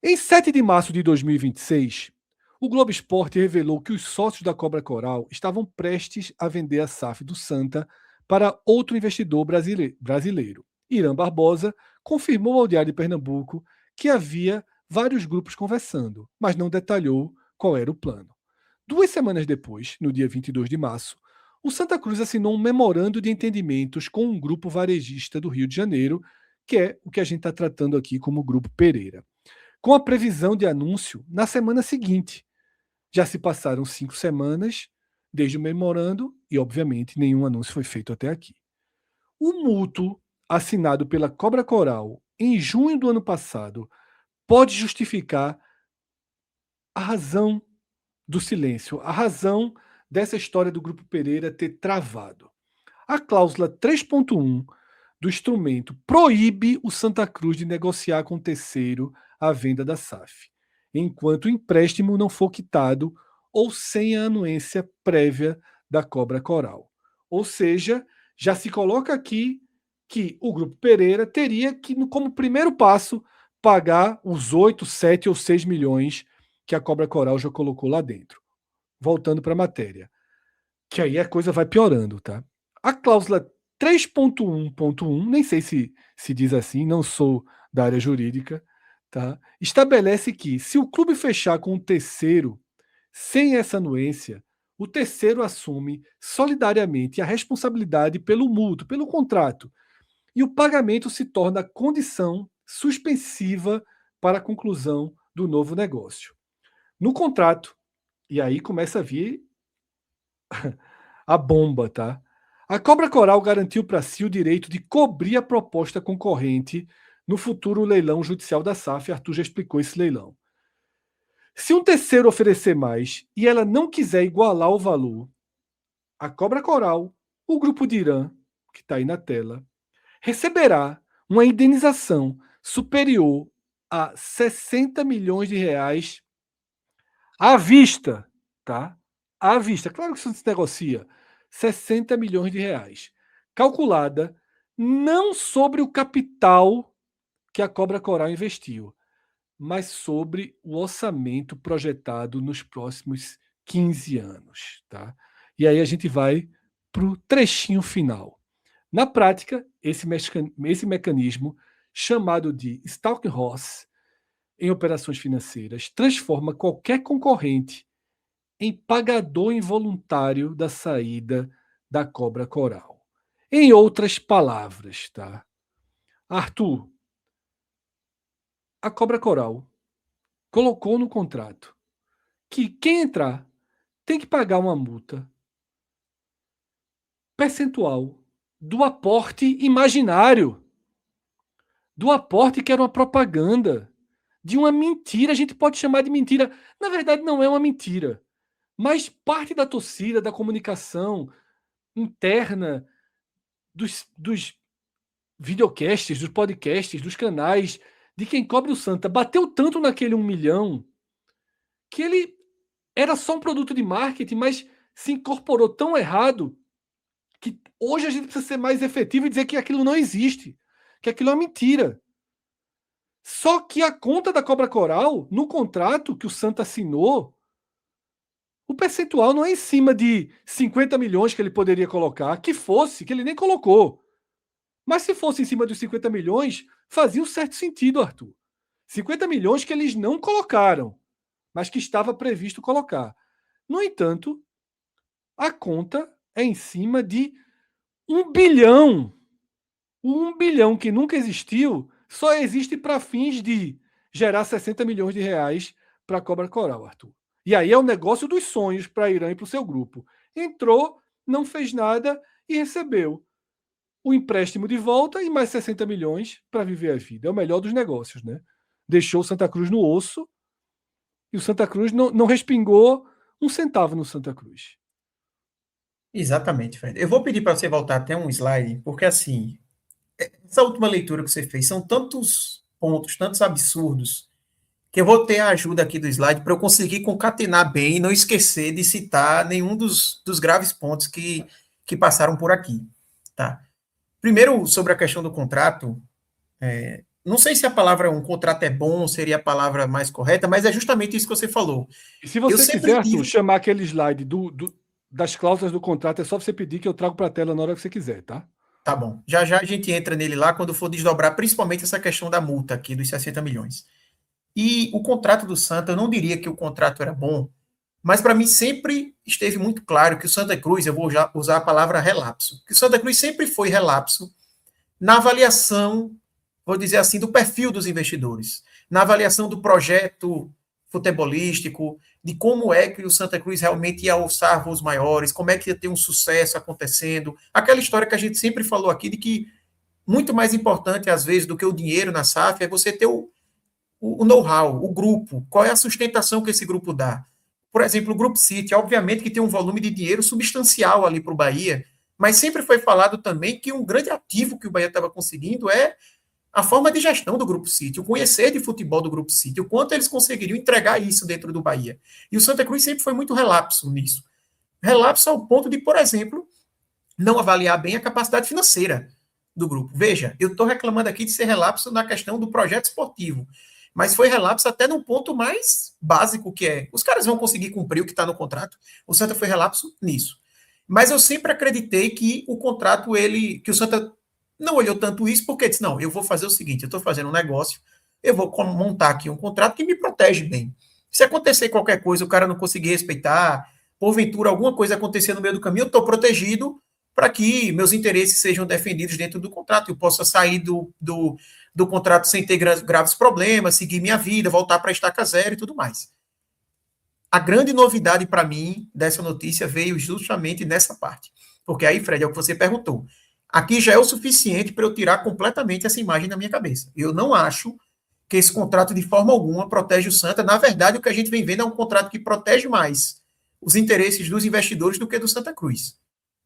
Em 7 de março de 2026, o Globo Esporte revelou que os sócios da Cobra Coral estavam prestes a vender a SAF do Santa para outro investidor brasileiro. Irã Barbosa confirmou ao Diário de Pernambuco que havia vários grupos conversando, mas não detalhou qual era o plano. 2 semanas depois, no dia 22 de março, o Santa Cruz assinou um memorando de entendimentos com um grupo varejista do Rio de Janeiro, que é o que a gente está tratando aqui como Grupo Pereira, com a previsão de anúncio na semana seguinte. Já se passaram 5 semanas desde o memorando e, obviamente, nenhum anúncio foi feito até aqui. O mútuo assinado pela Cobra Coral em junho do ano passado pode justificar a razão do silêncio, a razão dessa história do Grupo Pereira ter travado. A cláusula 3.1 do instrumento proíbe o Santa Cruz de negociar com terceiro a venda da SAF, enquanto o empréstimo não for quitado ou sem a anuência prévia da Cobra Coral. Ou seja, já se coloca aqui que o Grupo Pereira teria que, como primeiro passo, pagar os 8, 7 ou 6 milhões que a Cobra Coral já colocou lá dentro. Voltando para a matéria, que aí a coisa vai piorando, tá? A cláusula 3.1.1, nem sei se diz assim, não sou da área jurídica, tá? Estabelece que, se o clube fechar com um terceiro sem essa anuência, o terceiro assume solidariamente a responsabilidade pelo mútuo, pelo contrato, e o pagamento se torna condição suspensiva para a conclusão do novo negócio. No contrato, e aí começa a vir a bomba, tá? A Cobra Coral garantiu para si o direito de cobrir a proposta concorrente no futuro leilão judicial da SAF. Arthur já explicou esse leilão. Se um terceiro oferecer mais e ela não quiser igualar o valor, a Cobra Coral, o grupo de Irã, que está aí na tela, receberá uma indenização superior a 60 milhões de reais à vista, tá? À vista. Claro que isso se negocia. 60 milhões de reais. Calculada não sobre o capital que a Cobra Coral investiu, mas sobre o orçamento projetado nos próximos 15 anos. Tá? E aí a gente vai para o trechinho final. Na prática, esse mecanismo, chamado de Stalking Horse, em operações financeiras, transforma qualquer concorrente em pagador involuntário da saída da Cobra Coral. Em outras palavras, tá? Arthur, a Cobra Coral colocou no contrato que quem entrar tem que pagar uma multa percentual do aporte imaginário, do aporte que era uma propaganda, de uma mentira. A gente pode chamar de mentira. Na verdade, não é uma mentira. Mas parte da torcida, da comunicação interna, dos videocasts, dos podcasts, dos canais, de quem cobre o Santa, bateu tanto naquele 1 milhão que ele era só um produto de marketing, mas se incorporou tão errado que hoje a gente precisa ser mais efetivo e dizer que aquilo não existe, que aquilo é mentira. Só que a conta da Cobra Coral, no contrato que o Santa assinou, o percentual não é em cima de 50 milhões que ele poderia colocar, que fosse, que ele nem colocou. Mas se fosse em cima dos 50 milhões, fazia um certo sentido, Arthur. 50 milhões que eles não colocaram, mas que estava previsto colocar. No entanto, a conta é em cima de 1 bilhão. O 1 bilhão que nunca existiu só existe para fins de gerar 60 milhões de reais para a Cobra Coral, Arthur. E aí é o negócio dos sonhos para Irã e para o seu grupo. Entrou, não fez nada e recebeu o empréstimo de volta e mais 60 milhões para viver a vida. É o melhor dos negócios, né? Deixou o Santa Cruz no osso e o Santa Cruz não respingou um centavo no Santa Cruz. Exatamente, Fred. Eu vou pedir para você voltar até um slide, porque assim, essa última leitura que você fez são tantos pontos, tantos absurdos, que eu vou ter a ajuda aqui do slide para eu conseguir concatenar bem e não esquecer de citar nenhum dos graves pontos que passaram por aqui. Tá? Primeiro, sobre a questão do contrato, não sei se a palavra um contrato é bom, seria a palavra mais correta, mas é justamente isso que você falou. E se você quiser, Arthur, chamar aquele slide das cláusulas do contrato, é só você pedir que eu trago para a tela na hora que você quiser, tá? Tá bom. Já já a gente entra nele lá quando for desdobrar, principalmente essa questão da multa aqui dos 60 milhões. E o contrato do Santa, eu não diria que o contrato era bom, mas para mim sempre esteve muito claro que o Santa Cruz, eu vou usar a palavra relapso, que o Santa Cruz sempre foi relapso na avaliação, vou dizer assim, do perfil dos investidores, na avaliação do projeto futebolístico, de como é que o Santa Cruz realmente ia alçar voos maiores, como é que ia ter um sucesso acontecendo, aquela história que a gente sempre falou aqui de que muito mais importante, às vezes, do que o dinheiro na SAF é você ter o know-how, o grupo, qual é a sustentação que esse grupo dá. Por exemplo, o Grupo City, obviamente que tem um volume de dinheiro substancial ali para o Bahia, mas sempre foi falado também que um grande ativo que o Bahia estava conseguindo é a forma de gestão do Grupo City, o conhecer de futebol do Grupo City, o quanto eles conseguiriam entregar isso dentro do Bahia. E o Santa Cruz sempre foi muito relapso nisso. Relapso ao ponto de, por exemplo, não avaliar bem a capacidade financeira do grupo. Veja, eu estou reclamando aqui de ser relapso na questão do projeto esportivo, mas foi relapso até num ponto mais básico, que é, os caras vão conseguir cumprir o que está no contrato. O Santa foi relapso nisso. Mas eu sempre acreditei que o contrato, que o Santa não olhou tanto isso, porque disse, não, eu vou fazer o seguinte, eu estou fazendo um negócio, eu vou montar aqui um contrato que me protege bem. Se acontecer qualquer coisa, o cara não conseguir respeitar, porventura alguma coisa acontecer no meio do caminho, eu estou protegido para que meus interesses sejam defendidos dentro do contrato, eu possa sair do contrato sem ter graves problemas, seguir minha vida, voltar para a estaca zero e tudo mais. A grande novidade para mim dessa notícia veio justamente nessa parte. Porque aí, Fred, é o que você perguntou. Aqui já é o suficiente para eu tirar completamente essa imagem da minha cabeça. Eu não acho que esse contrato, de forma alguma, protege o Santa. Na verdade, o que a gente vem vendo é um contrato que protege mais os interesses dos investidores do que do Santa Cruz.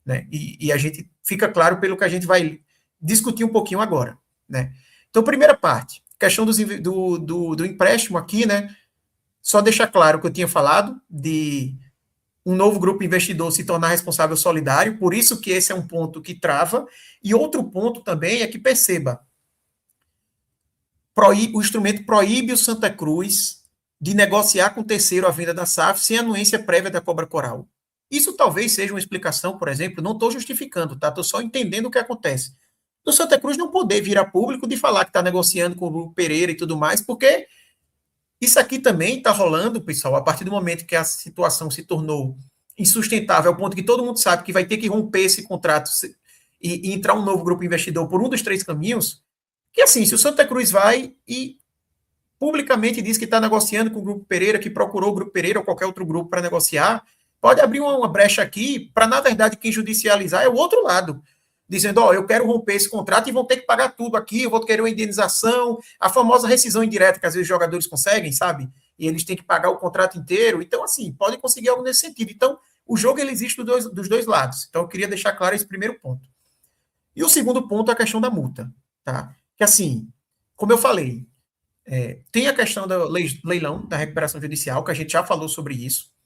Né? E a gente fica claro pelo que a gente vai discutir um pouquinho agora. Né? Então, primeira parte, questão do empréstimo aqui, né? Só deixar claro que eu tinha falado de um novo grupo investidor se tornar responsável solidário, por isso que esse é um ponto que trava. E outro ponto também é que, perceba, o instrumento proíbe o Santa Cruz de negociar com o terceiro a venda da SAF sem anuência prévia da Cobra Coral. Isso talvez seja uma explicação, por exemplo, não estou justificando, tá? Estou só entendendo o que acontece. Do Santa Cruz não poder vir a público de falar que está negociando com o Grupo Pereira e tudo mais, porque isso aqui também está rolando, pessoal, a partir do momento que a situação se tornou insustentável, ao ponto que todo mundo sabe que vai ter que romper esse contrato e entrar um novo grupo investidor por um dos três caminhos, que assim, se o Santa Cruz vai e publicamente diz que está negociando com o Grupo Pereira, que procurou o Grupo Pereira ou qualquer outro grupo para negociar, pode abrir uma brecha aqui para, na verdade, quem judicializar é o outro lado, dizendo, eu quero romper esse contrato e vão ter que pagar tudo aqui, eu vou querer uma indenização, a famosa rescisão indireta que às vezes os jogadores conseguem, sabe? E eles têm que pagar o contrato inteiro. Então, assim, podem conseguir algo nesse sentido. Então, o jogo ele existe dos dois lados. Então, eu queria deixar claro esse primeiro ponto. E o segundo ponto é a questão da multa. tá? Que assim, como eu falei, tem a questão do leilão, da recuperação judicial, que a gente já falou sobre isso.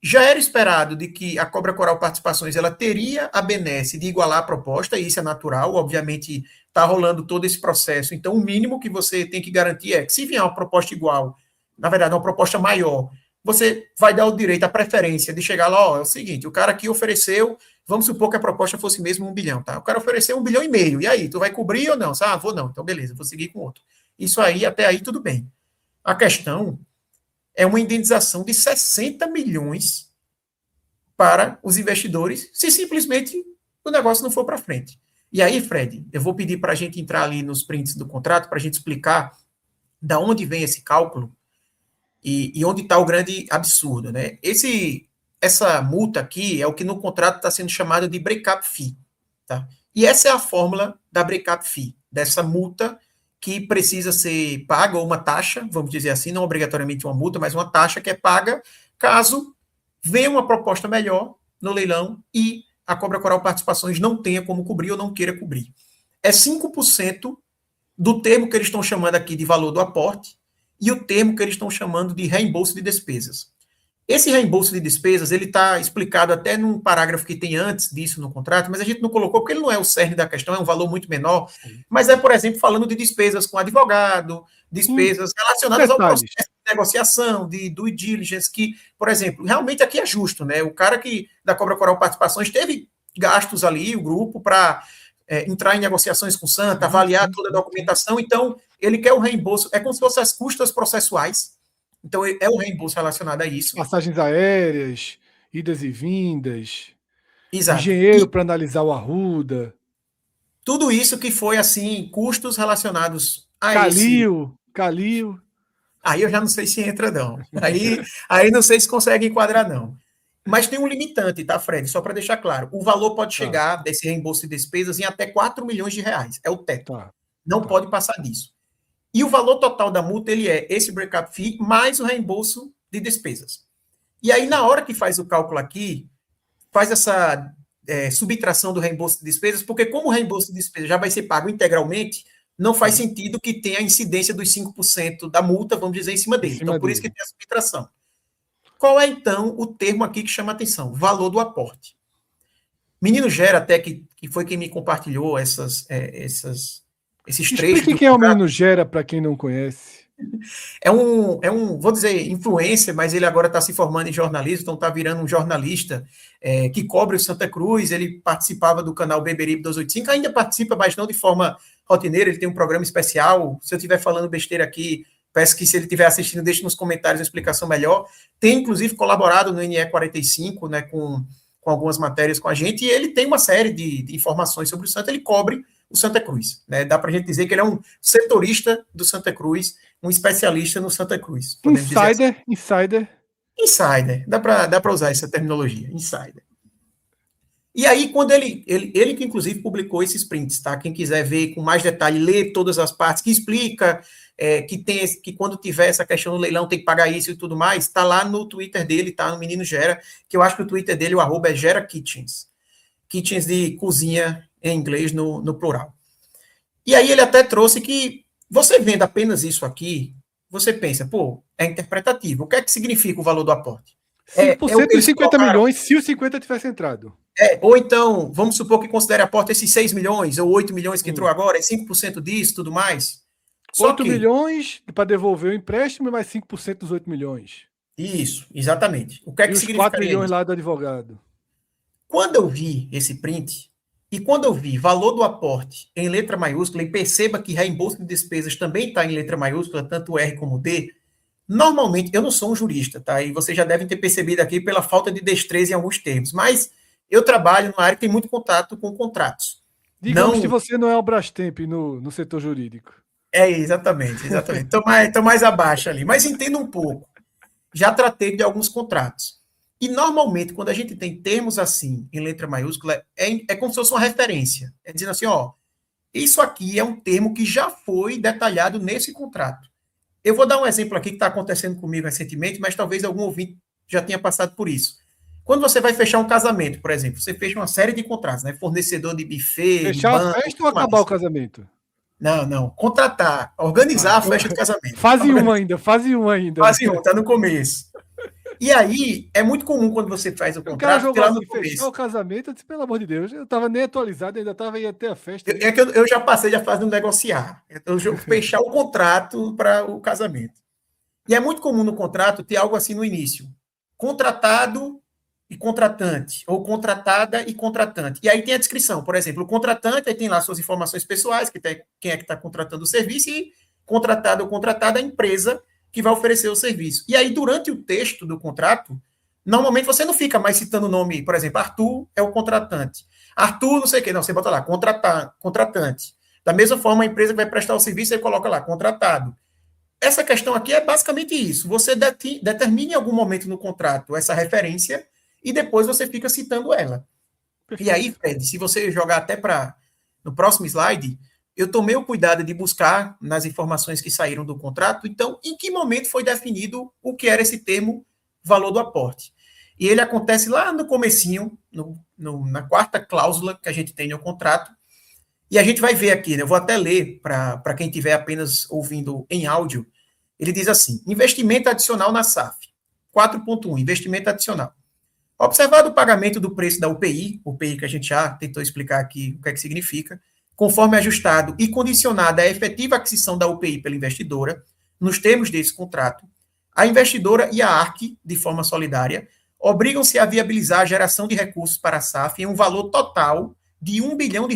Já era esperado de que a Cobra Coral Participações ela teria a benesse de igualar a proposta, e isso é natural, obviamente está rolando todo esse processo, então o mínimo que você tem que garantir é que se vier uma proposta igual, na verdade uma proposta maior, você vai dar o direito, a preferência de chegar lá, ó, é o seguinte, o cara aqui ofereceu, vamos supor que a proposta fosse mesmo 1 bilhão, tá? O cara ofereceu 1,5 bilhão, e aí, tu vai cobrir ou não? Ah, vou não, então beleza, vou seguir com outro. Isso aí, até aí, tudo bem. A questão é uma indenização de 60 milhões para os investidores, se simplesmente o negócio não for para frente. E aí, Fred, eu vou pedir para a gente entrar ali nos prints do contrato, para a gente explicar da onde vem esse cálculo e onde está o grande absurdo, né? Essa multa aqui é o que no contrato está sendo chamado de break-up fee, tá? E essa é a fórmula da break-up fee, dessa multa que precisa ser paga, ou uma taxa, vamos dizer assim, não obrigatoriamente uma multa, mas uma taxa que é paga caso venha uma proposta melhor no leilão e a Cobra Coral Participações não tenha como cobrir ou não queira cobrir. É 5% do termo que eles estão chamando aqui de valor do aporte e o termo que eles estão chamando de reembolso de despesas. Esse reembolso de despesas, ele está explicado até num parágrafo que tem antes disso no contrato, mas a gente não colocou porque ele não é o cerne da questão, é um valor muito menor, mas é, por exemplo, falando de despesas com advogado, despesas relacionadas ao processo de negociação, de due diligence, que, por exemplo, realmente aqui é justo, né? O cara que da Cobra Coral Participações teve gastos ali, o grupo, para entrar em negociações com o Santa, avaliar toda a documentação, então ele quer o reembolso, é como se fossem as custas processuais. Então, é o reembolso relacionado a isso. Passagens aéreas, idas e vindas, Exato. Engenheiro para analisar o Arruda. Tudo isso que foi, assim, custos relacionados a Calil. Aí eu já não sei se entra, não. Aí não sei se consegue enquadrar, não. Mas tem um limitante, tá, Fred? Só para deixar claro. O valor pode chegar desse reembolso de despesas em até 4 milhões de reais. É o teto. Não pode passar disso. E o valor total da multa, ele é esse break-up fee mais o reembolso de despesas. E aí, na hora que faz o cálculo aqui, faz essa subtração do reembolso de despesas, porque como o reembolso de despesas já vai ser pago integralmente, não faz sentido que tenha a incidência dos 5% da multa, vamos dizer, em cima dele. Então, por isso que tem a subtração. Qual é, então, o termo aqui que chama a atenção? Valor do aporte. Menino Gera, até que foi quem me compartilhou esses trechos. Explique quem é o Menino Gera, para quem não conhece. É um, vou dizer, influencer, mas ele agora está se formando em jornalismo, então está virando um jornalista que cobre o Santa Cruz. Ele participava do canal Beberibe 285, ainda participa, mas não de forma rotineira. Ele tem um programa especial. Se eu estiver falando besteira aqui, peço que, se ele estiver assistindo, deixe nos comentários uma explicação melhor. Tem, inclusive, colaborado no NE45, né, com algumas matérias com a gente, e ele tem uma série de informações sobre o Santa. Ele cobre o Santa Cruz, né? Dá para a gente dizer que ele é um setorista do Santa Cruz, um especialista no Santa Cruz. Insider. Dá para usar essa terminologia, insider. E aí, quando ele que inclusive publicou esses prints, tá? Quem quiser ver com mais detalhe, ler todas as partes, que explica que quando tiver essa questão do leilão tem que pagar isso e tudo mais, tá lá no Twitter dele, tá? No Menino Gera, que eu acho que o Twitter dele, o arroba é Gera Kitchens. Kitchens de cozinha em inglês no plural. E aí ele até trouxe que você vendo apenas isso aqui, você pensa, pô, é interpretativo. O que é que significa o valor do aporte? 5% dos 50 milhões, se os 50 tivesse entrado. Ou então, vamos supor que considere aporte esses 6 milhões ou 8 milhões que entrou agora, é 5% disso, tudo mais. 8 milhões para devolver o empréstimo e mais 5% dos 8 milhões. Isso, exatamente. O que é que significa 4 milhões lá do advogado. Quando eu vi esse print, e quando eu vi valor do aporte em letra maiúscula, e perceba que reembolso de despesas também está em letra maiúscula, tanto R como D, normalmente, eu não sou um jurista, tá? E vocês já devem ter percebido aqui pela falta de destreza em alguns termos, mas eu trabalho numa área que tem muito contato com contratos. Digamos que você não é o Brastemp no setor jurídico. Exatamente. Estou mais abaixo ali, mas entendo um pouco. Já tratei de alguns contratos. E, normalmente, quando a gente tem termos assim, em letra maiúscula, é como se fosse uma referência. É dizendo assim, ó, isso aqui é um termo que já foi detalhado nesse contrato. Eu vou dar um exemplo aqui que está acontecendo comigo recentemente, mas talvez algum ouvinte já tenha passado por isso. Quando você vai fechar um casamento, por exemplo, você fecha uma série de contratos, né? Fornecedor de buffet, fechar a festa ou acabar o casamento? Não. Contratar, organizar a festa de casamento. Fase 1 ainda. Fase 1, tá no começo. E aí, é muito comum quando você faz o O cara contrato, ter jogou lá no assim, fechou começo. o casamento, eu disse, pelo amor de Deus, eu tava nem atualizado, ainda tava ia ter a festa. É que eu já passei da fase do negociar. Então, eu fechar o contrato para o casamento. E é muito comum no contrato ter algo assim no início. Contratado e contratante, ou contratada e contratante. E aí tem a descrição, por exemplo, o contratante, aí tem lá suas informações pessoais, quem é que está contratando o serviço, e contratado ou contratada a empresa que vai oferecer o serviço. E aí, durante o texto do contrato, normalmente você não fica mais citando o nome, por exemplo, Arthur é o contratante. Arthur, não sei o quê, não, você bota lá, contratante. Da mesma forma, a empresa que vai prestar o serviço, você coloca lá, contratado. Essa questão aqui é basicamente isso. Você determina em algum momento no contrato essa referência e depois você fica citando ela. Perfeito. E aí, Fred, se você jogar até para no próximo slide, eu tomei o cuidado de buscar nas informações que saíram do contrato, então, em que momento foi definido o que era esse termo valor do aporte. E ele acontece lá no comecinho, na quarta cláusula que a gente tem no contrato, e a gente vai ver aqui, né? Eu vou até ler para quem estiver apenas ouvindo em áudio. Ele diz assim: investimento adicional na SAF. 4.1, investimento adicional. Observado o pagamento do preço da UPI que a gente já tentou explicar aqui o que é que significa, conforme ajustado e condicionada à efetiva aquisição da UPI pela investidora, nos termos desse contrato, a investidora e a ARC, de forma solidária, obrigam-se a viabilizar a geração de recursos para a SAF em um valor total de R$1 bilhão.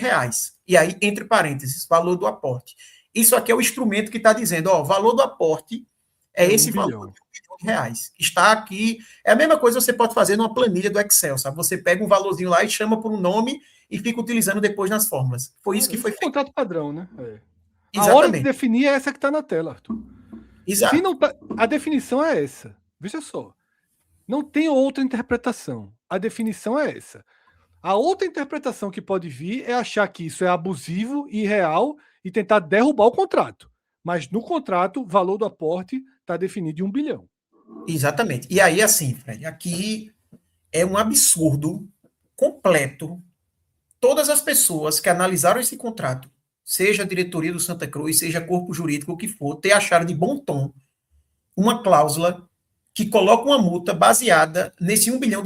E aí, entre parênteses, valor do aporte. Isso aqui é o instrumento que está dizendo, ó, o valor do aporte é esse valor de R$1 bilhão. Está aqui. É a mesma coisa que você pode fazer numa planilha do Excel, sabe? Você pega um valorzinho lá e chama por um nome e fica utilizando depois nas fórmulas. Foi isso que foi feito. Contrato padrão, né? É. Exatamente. A hora de definir é essa que está na tela, Arthur. Exato. Se não tá, a definição é essa. Veja só. Não tem outra interpretação. A definição é essa. A outra interpretação que pode vir é achar que isso é abusivo, irreal e tentar derrubar o contrato. Mas no contrato, o valor do aporte está definido em R$1 bilhão. Exatamente. E aí, assim, Fred, aqui é um absurdo completo. Todas as pessoas que analisaram esse contrato, seja a diretoria do Santa Cruz, seja corpo jurídico, o que for, ter achado de bom tom uma cláusula que coloca uma multa baseada nesse R$1 bilhão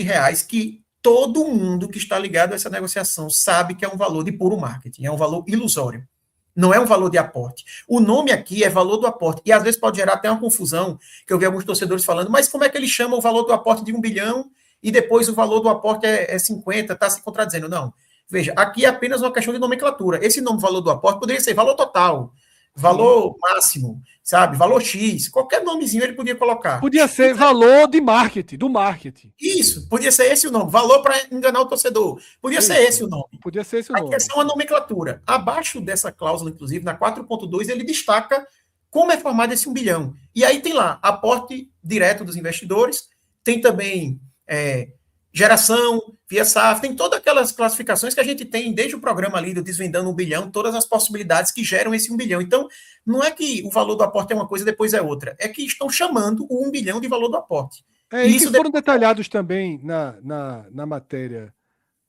que todo mundo que está ligado a essa negociação sabe que é um valor de puro marketing, é um valor ilusório. Não é um valor de aporte. O nome aqui é valor do aporte. E às vezes pode gerar até uma confusão, que eu vi alguns torcedores falando, mas como é que ele chama o valor do aporte de R$1 bilhão e depois o valor do aporte é 50, está se contradizendo? Não. Veja, aqui é apenas uma questão de nomenclatura. Esse nome valor do aporte poderia ser valor total, valor máximo, sabe? Valor X, qualquer nomezinho ele podia colocar. Podia ser valor de marketing, do marketing. Isso, podia ser esse o nome. Valor para enganar o torcedor. Podia ser esse o nome. Podia ser esse o nome. Aqui é só uma nomenclatura. Abaixo dessa cláusula, inclusive, na 4.2, ele destaca como é formado esse R$1 bilhão. E aí tem lá, aporte direto dos investidores, tem também geração, via SAF, tem todas aquelas classificações que a gente tem desde o programa ali do Desvendando R$1 bilhão, todas as possibilidades que geram esse R$1 bilhão. Então, não é que o valor do aporte é uma coisa e depois é outra, é que estão chamando o R$1 bilhão de valor do aporte. E isso que foram detalhados também na matéria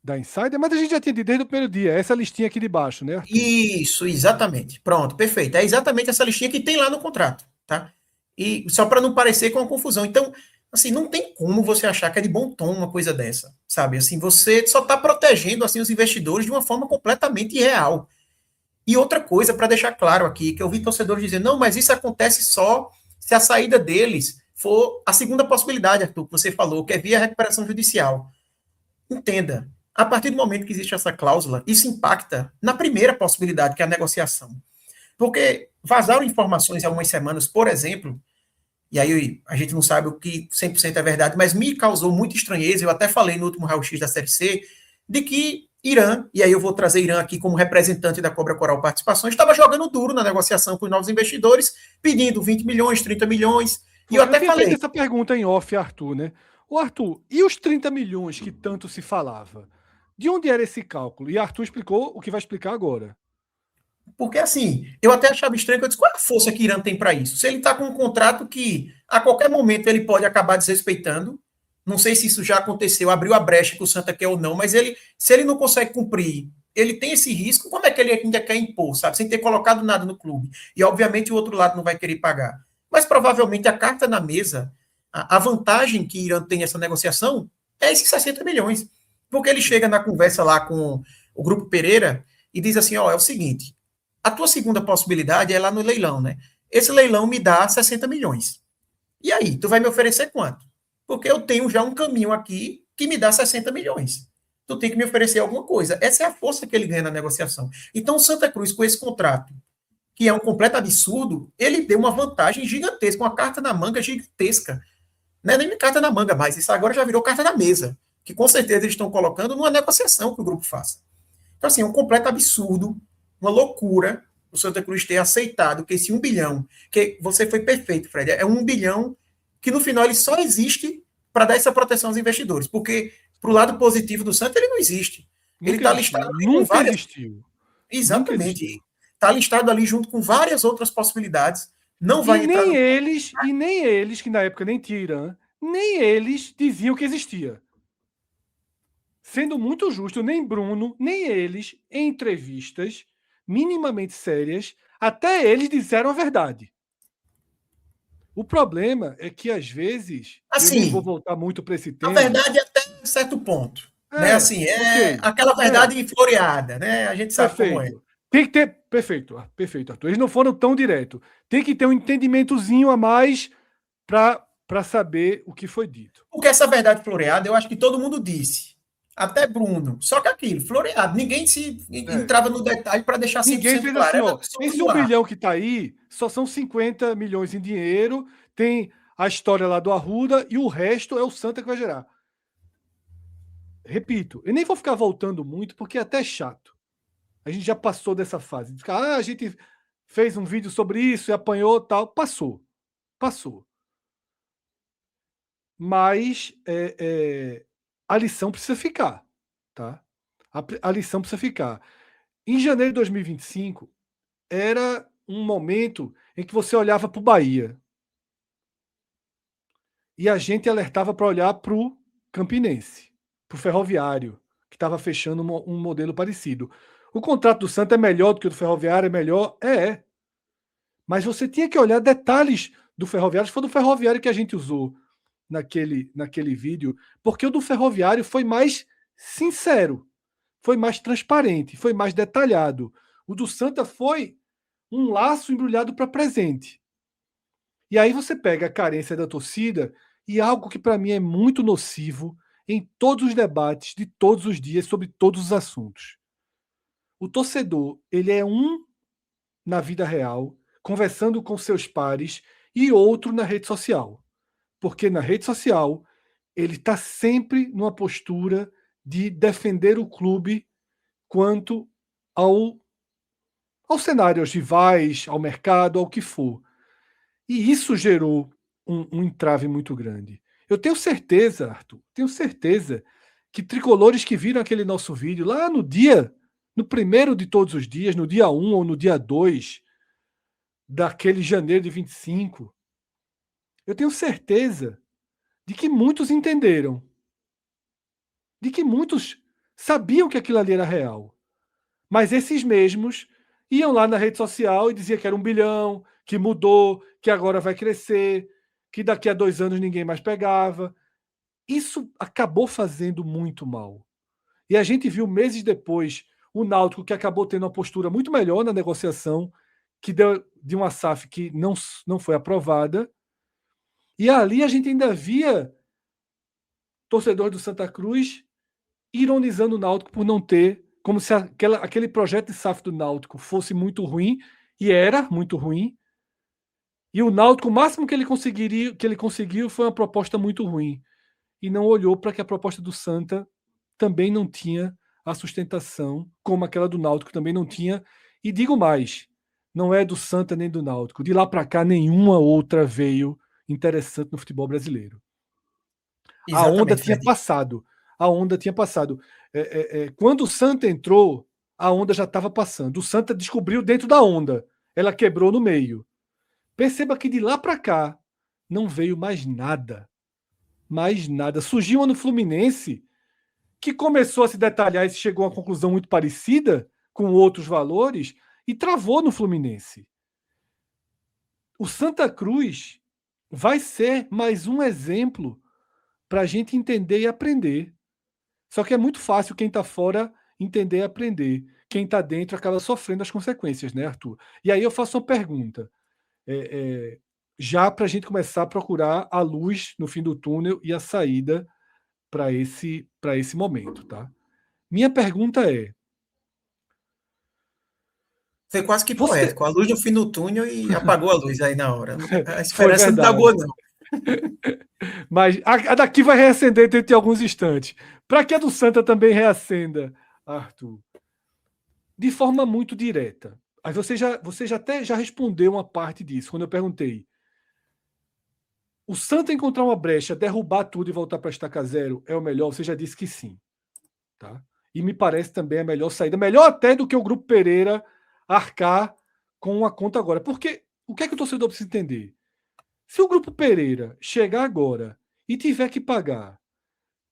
da Insider, mas a gente já tinha dito desde o primeiro dia, essa listinha aqui de baixo, né, Arthur? Isso, exatamente. Pronto, perfeito. É exatamente essa listinha que tem lá no contrato, tá? E só para não parecer com uma confusão. Então, assim, não tem como você achar que é de bom tom uma coisa dessa, sabe? Assim, você só está protegendo assim os investidores de uma forma completamente irreal. E outra coisa, para deixar claro aqui, que eu vi torcedores dizendo, não, mas isso acontece só se a saída deles for a segunda possibilidade, Arthur, que você falou, que é via recuperação judicial. Entenda, a partir do momento que existe essa cláusula, isso impacta na primeira possibilidade, que é a negociação. Porque vazaram informações há umas semanas, por exemplo, e aí a gente não sabe o que 100% é verdade, mas me causou muita estranheza, eu até falei no último raio-x da Série C, de que Irã, e aí eu vou trazer Irã aqui como representante da Cobra Coral Participações, estava jogando duro na negociação com os novos investidores, pedindo 20 milhões, 30 milhões, e eu até falei... essa pergunta em off, Arthur, né? O Arthur, e os 30 milhões que tanto se falava? De onde era esse cálculo? E Arthur explicou o que vai explicar agora. Porque, assim, eu até achava estranho, que eu disse, qual é a força que Irã tem para isso? Se ele está com um contrato que, a qualquer momento, ele pode acabar desrespeitando, não sei se isso já aconteceu, abriu a brecha que o Santa quer ou não, mas se ele não consegue cumprir ele tem esse risco, como é que ele ainda quer impor, sabe? Sem ter colocado nada no clube. E, obviamente, o outro lado não vai querer pagar. Mas, provavelmente, a carta na mesa, a vantagem que Irã tem nessa negociação é esses 60 milhões. Porque ele chega na conversa lá com o Grupo Pereira e diz assim, ó, é o seguinte, a tua segunda possibilidade é lá no leilão, né? Esse leilão me dá 60 milhões. E aí, tu vai me oferecer quanto? Porque eu tenho já um caminho aqui que me dá 60 milhões. Tu tem que me oferecer alguma coisa. Essa é a força que ele ganha na negociação. Então, o Santa Cruz, com esse contrato, que é um completo absurdo, ele deu uma vantagem gigantesca, uma carta na manga gigantesca. Não é nem carta na manga mais, isso agora já virou carta na mesa, que com certeza eles estão colocando numa negociação que o grupo faça. Então, assim, é um completo absurdo, uma loucura o Santa Cruz ter aceitado que esse 1 bilhão, que você foi perfeito, Fred, é 1 bilhão que no final ele só existe para dar essa proteção aos investidores, porque para o lado positivo do Santa ele não existe. Ele está listado ali com Nunca várias... existiu. Exatamente. Está listado ali junto com várias outras possibilidades. Não vai entrar no... E nem eles, que na época nem tinha Irã, nem eles diziam que existia. Sendo muito justo, nem Bruno, nem eles, em entrevistas minimamente sérias, até eles disseram a verdade. O problema é que, às vezes, assim, eu nem vou voltar muito para esse tema. A verdade é até certo ponto. Né? Assim, okay, aquela verdade floreada, né? A gente sabe como é. Tem que ter... Perfeito, Arthur. Eles não foram tão direto. Tem que ter um entendimentozinho a mais para saber o que foi dito. Porque essa verdade floreada, eu acho que todo mundo disse. Até Bruno. Só que aquilo, floreado. Ninguém se entrava no detalhe para deixar 100% Ninguém fez claro. assim, ó, esse 1 bilhão que está aí, só são 50 milhões em dinheiro, tem a história lá do Arruda e o resto é o Santa que vai gerar. Repito, eu nem vou ficar voltando muito, porque é até chato. A gente já passou dessa fase. A gente fez um vídeo sobre isso e apanhou tal. Passou. Mas a lição precisa ficar. Tá? A lição precisa ficar. Em janeiro de 2025, era um momento em que você olhava para o Bahia. E a gente alertava para olhar para o Campinense, para o Ferroviário, que estava fechando um modelo parecido. O contrato do Santa é melhor do que o do Ferroviário, é melhor? É. Mas você tinha que olhar detalhes do Ferroviário, foi do Ferroviário que a gente usou naquele vídeo, porque o do Ferroviário foi mais sincero, foi mais transparente, foi mais detalhado. O do Santa foi um laço embrulhado para presente. E aí você pega a carência da torcida e algo que para mim é muito nocivo em todos os debates de todos os dias sobre todos os assuntos. O torcedor, ele é um na vida real, conversando com seus pares, e outro na rede social. Porque na rede social, ele está sempre numa postura de defender o clube quanto ao cenário, aos rivais, ao mercado, ao que for. E isso gerou um entrave muito grande. Eu tenho certeza, Arthur, que tricolores que viram aquele nosso vídeo lá no primeiro de todos os dias, no dia 1 ou no dia 2 daquele janeiro de 25, eu tenho certeza de que muitos entenderam, de que muitos sabiam que aquilo ali era real. Mas esses mesmos iam lá na rede social e diziam que era 1 bilhão, que mudou, que agora vai crescer, que daqui a 2 anos ninguém mais pegava. Isso acabou fazendo muito mal. E a gente viu meses depois o Náutico, que acabou tendo uma postura muito melhor na negociação, que deu de uma SAF que não foi aprovada. E ali a gente ainda via torcedor do Santa Cruz ironizando o Náutico por não ter, como se aquele projeto de SAF do Náutico fosse muito ruim, e era muito ruim. E o Náutico, o máximo que ele conseguiu foi uma proposta muito ruim. E não olhou para que a proposta do Santa também não tinha a sustentação, como aquela do Náutico também não tinha. E digo mais, não é do Santa nem do Náutico. De lá para cá, nenhuma outra veio interessante no futebol brasileiro. Exatamente, a onda tinha passado. Quando o Santa entrou, a onda já estava passando. O Santa descobriu dentro da onda. Ela quebrou no meio. Perceba que de lá para cá não veio mais nada. Mais nada. Surgiu uma no Fluminense que começou a se detalhar e chegou a uma conclusão muito parecida com outros valores e travou no Fluminense. O Santa Cruz vai ser mais um exemplo para a gente entender e aprender. Só que é muito fácil quem está fora entender e aprender. Quem está dentro acaba sofrendo as consequências, né, Arthur? E aí eu faço uma pergunta. Já para a gente começar a procurar a luz no fim do túnel e a saída para esse momento, tá? Minha pergunta é... Foi quase que poético. A luz no fim do túnel e apagou a luz aí na hora. A esperança não tá boa, não. Mas a daqui vai reacender dentro de alguns instantes. Para que a do Santa também reacenda, Arthur? De forma muito direta. Aí você já até já respondeu uma parte disso, quando eu perguntei. O Santa encontrar uma brecha, derrubar tudo e voltar para estaca zero é o melhor? Você já disse que sim. Tá? E me parece também a melhor saída. Melhor até do que o Grupo Pereira arcar com a conta agora. Porque o que é que o torcedor precisa entender? Se o Grupo Pereira chegar agora e tiver que pagar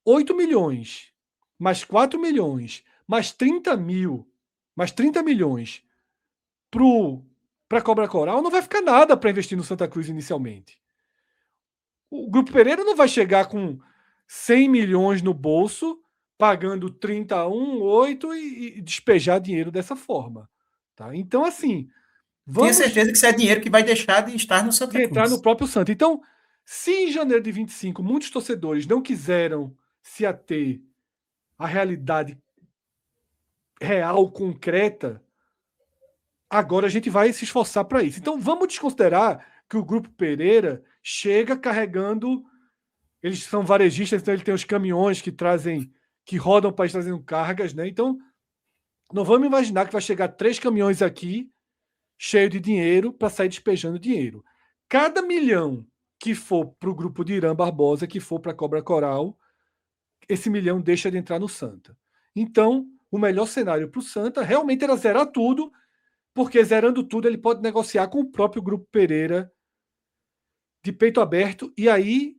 8 milhões, mais 4 milhões, mais 30 milhões para Cobra Coral, não vai ficar nada para investir no Santa Cruz inicialmente. O Grupo Pereira não vai chegar com 100 milhões no bolso, pagando 31, 8 e despejar dinheiro dessa forma. Tá? Então, assim... Tenho certeza que isso é dinheiro que vai deixar de estar no Santa Cruz. Entrar no próprio Santa. Então, se em janeiro de 25 muitos torcedores não quiseram se ater à realidade real, concreta, agora a gente vai se esforçar para isso. Então, vamos desconsiderar que o Grupo Pereira chega carregando... Eles são varejistas, então ele tem os caminhões que rodam para ir trazendo cargas, né? Então, não vamos imaginar que vai chegar 3 caminhões aqui cheio de dinheiro para sair despejando dinheiro. Cada milhão que for para o grupo de Irã Barbosa, que for para a Cobra Coral, esse milhão deixa de entrar no Santa. Então, o melhor cenário para o Santa realmente era zerar tudo, porque zerando tudo ele pode negociar com o próprio Grupo Pereira de peito aberto, e aí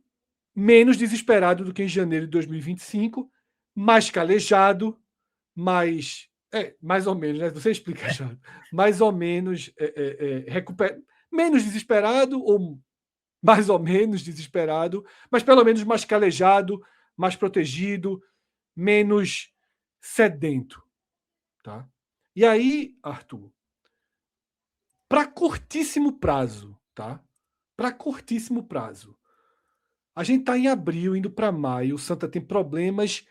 menos desesperado do que em janeiro de 2025, mais calejado, mais ou menos, né? Você explica já. Mais ou menos menos desesperado ou mais ou menos desesperado, mas pelo menos mais calejado, mais protegido, menos sedento, tá? E aí, Arthur, para curtíssimo prazo, tá? Para curtíssimo prazo. A gente está em abril, indo para maio, o Santa tem problemas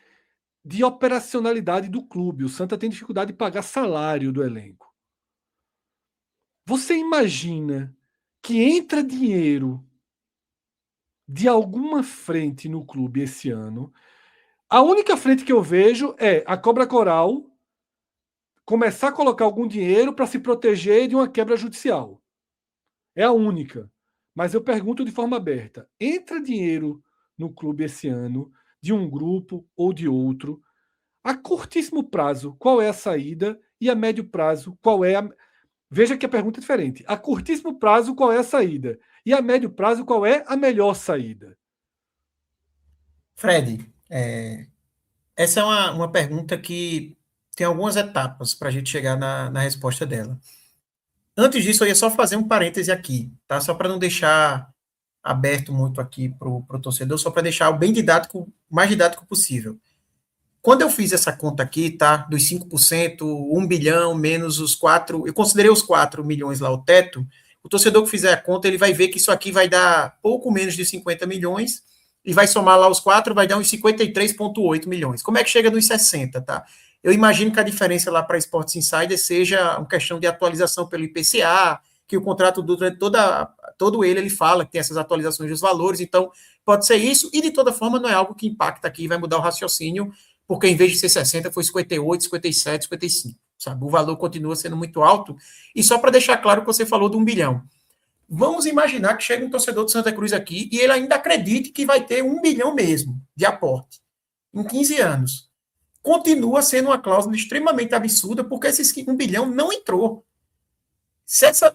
de operacionalidade do clube. O Santa tem dificuldade de pagar salário do elenco. Você imagina que entra dinheiro de alguma frente no clube esse ano? A única frente que eu vejo é a Cobra Coral começar a colocar algum dinheiro para se proteger de uma quebra judicial. É a única. Mas eu pergunto de forma aberta. Entra dinheiro no clube esse ano, de um grupo ou de outro? A curtíssimo prazo, qual é a saída? E a médio prazo, qual é a... Veja que a pergunta é diferente. A curtíssimo prazo, qual é a saída? E a médio prazo, qual é a melhor saída? Fred, essa é uma pergunta que tem algumas etapas para a gente chegar na resposta dela. Antes disso, eu ia só fazer um parêntese aqui, tá? Só para não deixar aberto muito aqui para o torcedor, só para deixar o bem didático, mais didático possível. Quando eu fiz essa conta aqui, tá? Dos 5%, 1 bilhão menos os 4, eu considerei os 4 milhões lá, o teto. O torcedor que fizer a conta, ele vai ver que isso aqui vai dar pouco menos de 50 milhões e vai somar lá os 4, vai dar uns 53,8 milhões. Como é que chega nos 60, tá? Eu imagino que a diferença lá para Sports Insider seja uma questão de atualização pelo IPCA, que o contrato durante todo ele fala que tem essas atualizações dos valores, então pode ser isso, e de toda forma não é algo que impacta aqui, vai mudar o raciocínio, porque em vez de ser 60, foi 58, 57, 55, sabe? O valor continua sendo muito alto, e só para deixar claro que você falou de 1 bilhão. Vamos imaginar que chega um torcedor de Santa Cruz aqui e ele ainda acredite que vai ter 1 bilhão mesmo de aporte em 15 anos. Continua sendo uma cláusula extremamente absurda, porque esse 1 bilhão não entrou.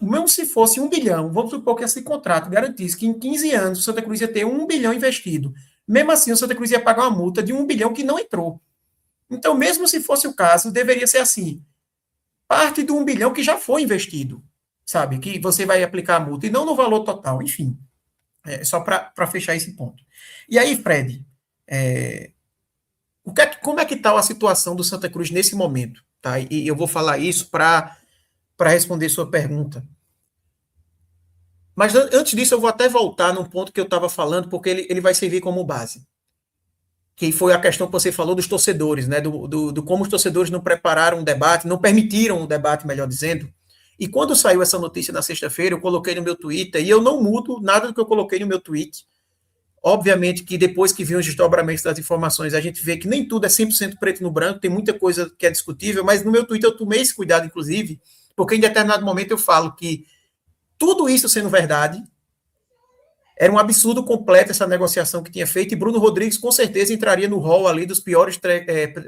Mesmo se fosse 1 bilhão, vamos supor que esse contrato garantisse que em 15 anos o Santa Cruz ia ter 1 bilhão investido. Mesmo assim, o Santa Cruz ia pagar uma multa de 1 bilhão que não entrou. Então, mesmo se fosse o caso, deveria ser assim. Parte do 1 bilhão que já foi investido, sabe? Que você vai aplicar a multa, e não no valor total, enfim. Só para fechar esse ponto. E aí, Fred, como é que está a situação do Santa Cruz nesse momento? Tá? E eu vou falar isso para responder sua pergunta. Mas antes disso, eu vou até voltar num ponto que eu estava falando, porque ele vai servir como base. Que foi a questão que você falou dos torcedores, né? Do como os torcedores não prepararam um debate, não permitiram um debate, melhor dizendo. E quando saiu essa notícia na sexta-feira, eu coloquei no meu Twitter, e eu não mudo nada do que eu coloquei no meu tweet. Obviamente que depois que vem os desdobramentos das informações, a gente vê que nem tudo é 100% preto no branco, tem muita coisa que é discutível, mas no meu Twitter eu tomei esse cuidado, inclusive, porque em determinado momento eu falo que tudo isso sendo verdade, era um absurdo completo essa negociação que tinha feito, e Bruno Rodrigues com certeza entraria no rol ali dos piores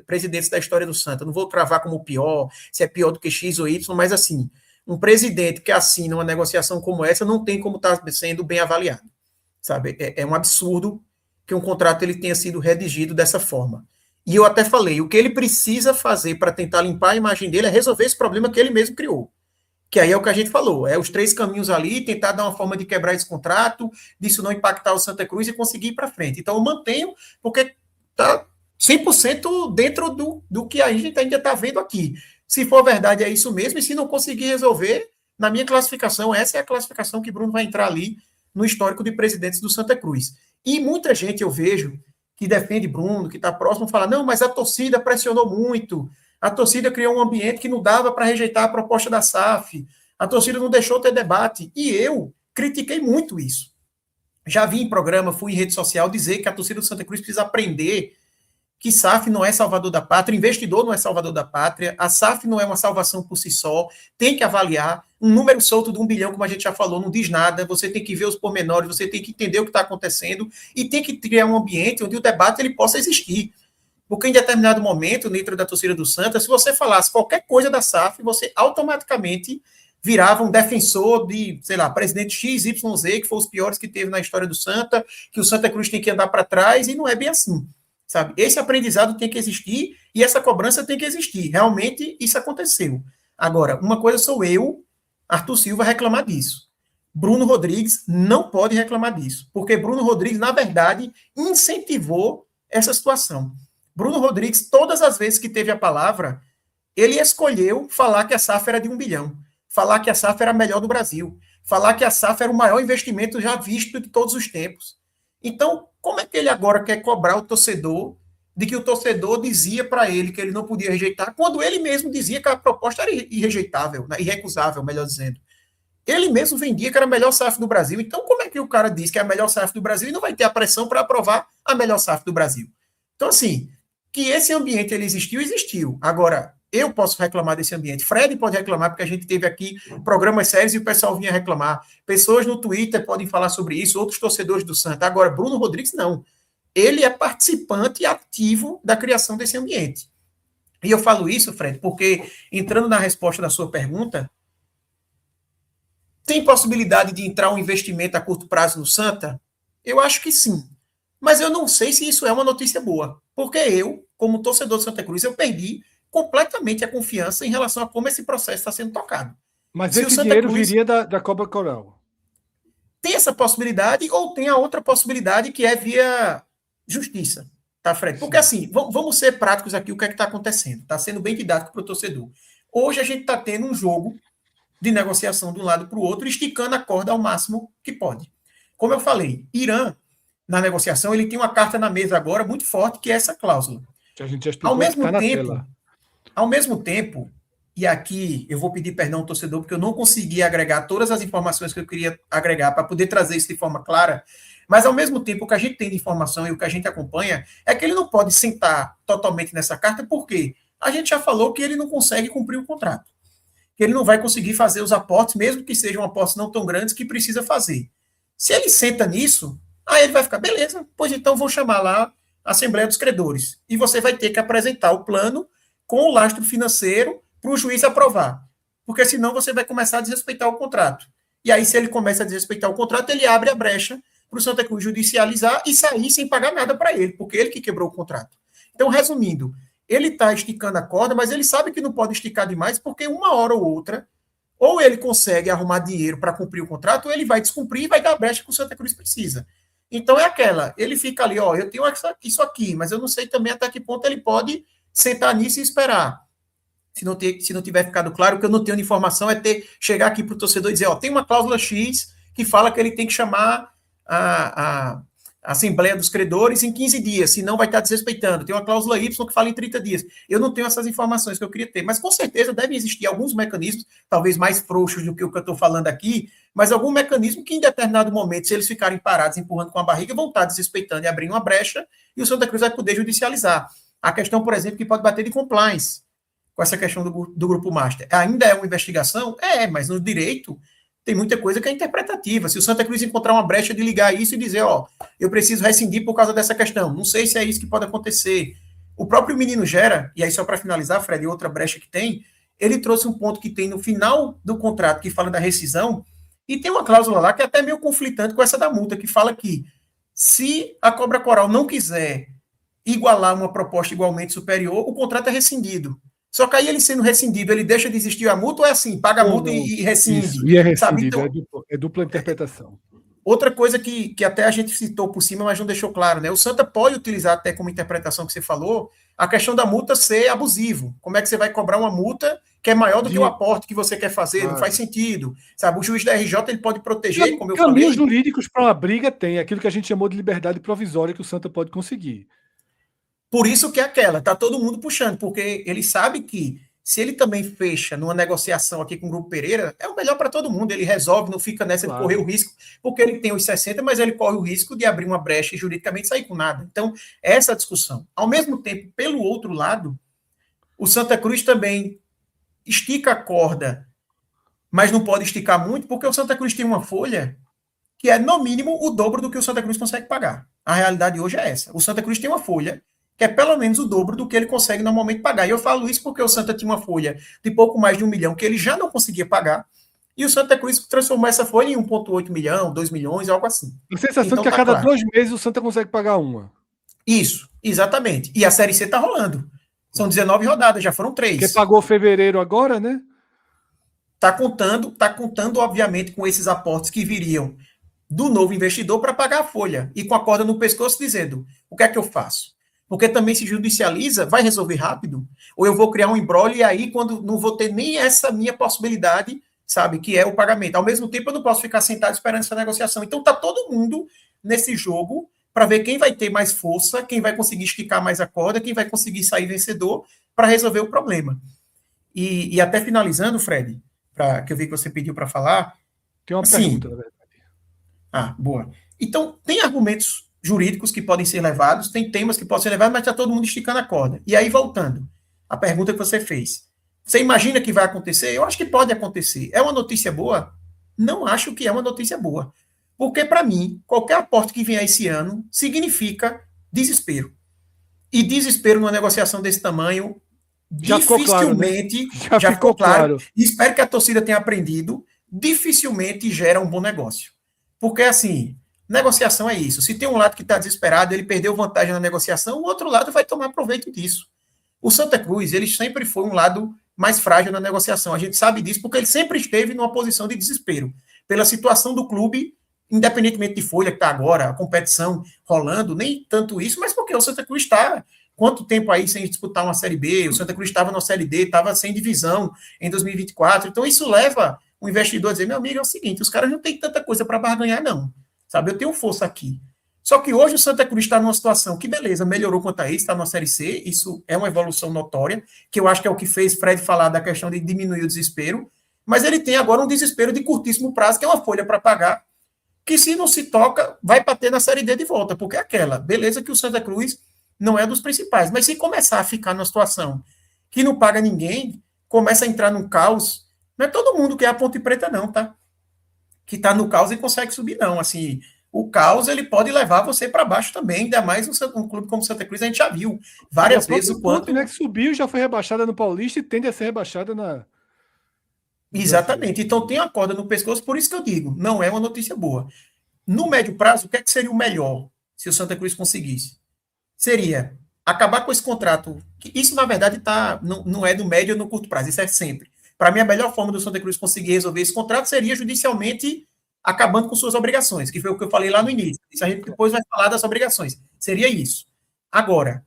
presidentes da história do Santa. Não vou cravar como pior, se é pior do que X ou Y, mas assim, um presidente que assina uma negociação como essa não tem como estar sendo bem avaliado, sabe? É um absurdo que um contrato ele tenha sido redigido dessa forma. E eu até falei, o que ele precisa fazer para tentar limpar a imagem dele é resolver esse problema que ele mesmo criou. Que aí é o que a gente falou, é os 3 caminhos ali, tentar dar uma forma de quebrar esse contrato, disso não impactar o Santa Cruz e conseguir ir para frente. Então eu mantenho, porque está 100% dentro do que a gente ainda está vendo aqui. Se for verdade, é isso mesmo, e se não conseguir resolver, na minha classificação, essa é a classificação que Bruno vai entrar ali no histórico de presidentes do Santa Cruz. E muita gente eu vejo que defende Bruno, que está próximo, fala, não, mas a torcida pressionou muito, a torcida criou um ambiente que não dava para rejeitar a proposta da SAF, a torcida não deixou ter debate, e eu critiquei muito isso. Já vi em programa, fui em rede social dizer que a torcida do Santa Cruz precisa aprender que SAF não é salvador da pátria, investidor não é salvador da pátria, a SAF não é uma salvação por si só, tem que avaliar, um número solto de 1 bilhão, como a gente já falou, não diz nada, você tem que ver os pormenores, você tem que entender o que está acontecendo, e tem que criar um ambiente onde o debate ele possa existir. Porque em determinado momento, dentro da torcida do Santa, se você falasse qualquer coisa da SAF, você automaticamente virava um defensor de, sei lá, presidente XYZ, que foi os piores que teve na história do Santa, que o Santa Cruz tem que andar para trás, e não é bem assim, sabe? Esse aprendizado tem que existir e essa cobrança tem que existir. Realmente, isso aconteceu. Agora, uma coisa sou eu, Arthur Silva, reclamar disso. Bruno Rodrigues não pode reclamar disso, porque Bruno Rodrigues, na verdade, incentivou essa situação. Bruno Rodrigues, todas as vezes que teve a palavra, ele escolheu falar que a SAF era de 1 bilhão, falar que a SAF era a melhor do Brasil, falar que a SAF era o maior investimento já visto de todos os tempos. Então, como é que ele agora quer cobrar o torcedor de que o torcedor dizia para ele que ele não podia rejeitar, quando ele mesmo dizia que a proposta era irrejeitável, né, irrecusável, melhor dizendo. Ele mesmo vendia que era a melhor SAF do Brasil. Então, como é que o cara diz que é a melhor SAF do Brasil e não vai ter a pressão para aprovar a melhor SAF do Brasil? Então, assim, que esse ambiente ele existiu, existiu. Agora, eu posso reclamar desse ambiente. Fred pode reclamar, porque a gente teve aqui programas sérios e o pessoal vinha reclamar. Pessoas no Twitter podem falar sobre isso, outros torcedores do Santa. Agora, Bruno Rodrigues, não. Ele é participante ativo da criação desse ambiente. E eu falo isso, Fred, porque, entrando na resposta da sua pergunta, tem possibilidade de entrar um investimento a curto prazo no Santa? Eu acho que sim. Mas eu não sei se isso é uma notícia boa. Porque eu, como torcedor do Santa Cruz, eu perdi completamente a confiança em relação a como esse processo está sendo tocado. Mas se esse dinheiro Cruz viria da Cobra Coral? Tem essa possibilidade ou tem a outra possibilidade que é via justiça, tá, Fred? Porque assim, vamos ser práticos aqui, o que é que está acontecendo? Está sendo bem didático para o torcedor. Hoje a gente está tendo um jogo de negociação de um lado para o outro, esticando a corda ao máximo que pode. Como eu falei, Irã, na negociação, ele tem uma carta na mesa agora muito forte, que é essa cláusula. Que a gente já explicou, ao mesmo tempo, e aqui eu vou pedir perdão ao torcedor, porque eu não consegui agregar todas as informações que eu queria agregar para poder trazer isso de forma clara, mas ao mesmo tempo o que a gente tem de informação e o que a gente acompanha é que ele não pode sentar totalmente nessa carta, porque a gente já falou que ele não consegue cumprir o contrato, que ele não vai conseguir fazer os aportes, mesmo que sejam aportes não tão grandes, que precisa fazer. Se ele senta nisso, aí ele vai ficar, beleza, pois então vou chamar lá a Assembleia dos Credores, e você vai ter que apresentar o plano com o lastro financeiro para o juiz aprovar, porque senão você vai começar a desrespeitar o contrato. E aí, se ele começa a desrespeitar o contrato, ele abre a brecha para o Santa Cruz judicializar e sair sem pagar nada para ele, porque ele que quebrou o contrato. Então, resumindo, ele está esticando a corda, mas ele sabe que não pode esticar demais, porque uma hora ou outra, ou ele consegue arrumar dinheiro para cumprir o contrato, ou ele vai descumprir e vai dar a brecha que o Santa Cruz precisa. Então é aquela, ele fica ali, ó, eu tenho isso aqui, mas eu não sei também até que ponto ele pode sentar nisso e esperar. Se não tiver ficado claro, o que eu não tenho de informação é chegar aqui para o torcedor e dizer, ó, tem uma cláusula X que fala que ele tem que chamar a Assembleia dos Credores em 15 dias, senão vai estar desrespeitando. Tem uma cláusula Y que fala em 30 dias. Eu não tenho essas informações que eu queria ter, mas com certeza devem existir alguns mecanismos, talvez mais frouxos do que o que eu estou falando aqui, mas algum mecanismo que em determinado momento, se eles ficarem parados, empurrando com a barriga, vão estar desrespeitando e abrindo uma brecha, e o Santa Cruz vai poder judicializar. A questão, por exemplo, que pode bater de compliance com essa questão do Grupo Master. Ainda é uma investigação? Mas no direito tem muita coisa que é interpretativa. Se o Santa Cruz encontrar uma brecha de ligar isso e dizer, ó, eu preciso rescindir por causa dessa questão, não sei se é isso que pode acontecer. O próprio Menino Gera, e aí só para finalizar, Fred, outra brecha que tem, ele trouxe um ponto que tem no final do contrato que fala da rescisão, e tem uma cláusula lá que é até meio conflitante com essa da multa, que fala que se a Cobra Coral não quiser igualar uma proposta igualmente superior, o contrato é rescindido. Só que aí ele sendo rescindido, ele deixa de existir a multa ou é assim, paga a multa e rescinde? Isso, e é rescindido, então, é dupla interpretação. Outra coisa que até a gente citou por cima, mas não deixou claro, né? O Santa pode utilizar até como interpretação que você falou, a questão da multa ser abusivo. Como é que você vai cobrar uma multa que é maior do que o aporte que você quer fazer? Não faz sentido. Sabe, o juiz da RJ ele pode proteger, como eu falei. Caminhos jurídicos para uma briga tem, aquilo que a gente chamou de liberdade provisória que o Santa pode conseguir. Por isso que é aquela, tá todo mundo puxando, porque ele sabe que se ele também fecha numa negociação aqui com o Grupo Pereira, é o melhor para todo mundo, ele resolve, não fica nessa de correr o risco, porque ele tem os 60, mas ele corre o risco de abrir uma brecha e juridicamente sair com nada. Então, essa discussão. Ao mesmo tempo, pelo outro lado, o Santa Cruz também estica a corda, mas não pode esticar muito, porque o Santa Cruz tem uma folha que é, no mínimo, o dobro do que o Santa Cruz consegue pagar. A realidade hoje é essa. O Santa Cruz tem uma folha que é pelo menos o dobro do que ele consegue normalmente pagar. E eu falo isso porque o Santa tinha uma folha de pouco mais de 1 milhão que ele já não conseguia pagar, e o Santa Cruz transformou essa folha em 1,8 milhão, 2 milhões, algo assim. A sensação então, que a cada 2 meses o Santa consegue pagar uma. Isso, exatamente. E a Série C está rolando. São 19 rodadas, já foram 3. Porque pagou fevereiro agora, né? Tá contando, obviamente, com esses aportes que viriam do novo investidor para pagar a folha. E com a corda no pescoço dizendo, o que é que eu faço? Porque também se judicializa, vai resolver rápido, ou eu vou criar um imbróglio e aí quando não vou ter nem essa minha possibilidade, sabe, que é o pagamento. Ao mesmo tempo eu não posso ficar sentado esperando essa negociação. Então tá todo mundo nesse jogo para ver quem vai ter mais força, quem vai conseguir esticar mais a corda, quem vai conseguir sair vencedor para resolver o problema. E até finalizando, Fred, que eu vi que você pediu para falar. Tem uma pergunta, na verdade. Boa. Então, tem argumentos jurídicos que podem ser levados, tem temas que podem ser levados, mas está todo mundo esticando a corda. E aí, voltando, a pergunta que você fez. Você imagina que vai acontecer? Eu acho que pode acontecer. É uma notícia boa? Não acho que é uma notícia boa. Porque, para mim, qualquer aporte que vier esse ano significa desespero. E desespero numa negociação desse tamanho, já dificilmente, ficou claro, né? Já ficou claro. E espero que a torcida tenha aprendido, dificilmente gera um bom negócio. Porque, assim, negociação é isso. Se tem um lado que está desesperado, ele perdeu vantagem na negociação, o outro lado vai tomar proveito disso. O Santa Cruz, ele sempre foi um lado mais frágil na negociação. A gente sabe disso porque ele sempre esteve numa posição de desespero. Pela situação do clube, independentemente de folha que está agora, a competição rolando, nem tanto isso, mas porque o Santa Cruz está quanto tempo aí sem disputar uma Série B, o Santa Cruz estava na Série D, estava sem divisão em 2024, então isso leva o investidor a dizer, meu amigo, é o seguinte, os caras não têm tanta coisa para barganhar, não. Sabe, eu tenho força aqui. Só que hoje o Santa Cruz está numa situação que, beleza, melhorou quanto a isso, está na Série C, isso é uma evolução notória, que eu acho que é o que fez Fred falar da questão de diminuir o desespero, mas ele tem agora um desespero de curtíssimo prazo, que é uma folha para pagar, que se não se toca, vai bater na Série D de volta, porque é aquela, beleza que o Santa Cruz não é dos principais, mas se começar a ficar numa situação que não paga ninguém, começa a entrar num caos, não é todo mundo que é a Ponte Preta não, tá? Que está no caos e consegue subir, não. Assim, o caos ele pode levar você para baixo também, ainda mais um clube como Santa Cruz, a gente já viu várias vezes o quanto... Né, que subiu, já foi rebaixada no Paulista e tende a ser rebaixada na... Exatamente. Então tem uma corda no pescoço, por isso que eu digo, não é uma notícia boa. No médio prazo, o que é que seria o melhor se o Santa Cruz conseguisse? Seria acabar com esse contrato, que isso, na verdade, não é do médio ou no curto prazo, isso é sempre. Para mim, a melhor forma do Santa Cruz conseguir resolver esse contrato seria judicialmente acabando com suas obrigações, que foi o que eu falei lá no início. Isso a gente depois vai falar das obrigações. Seria isso. Agora,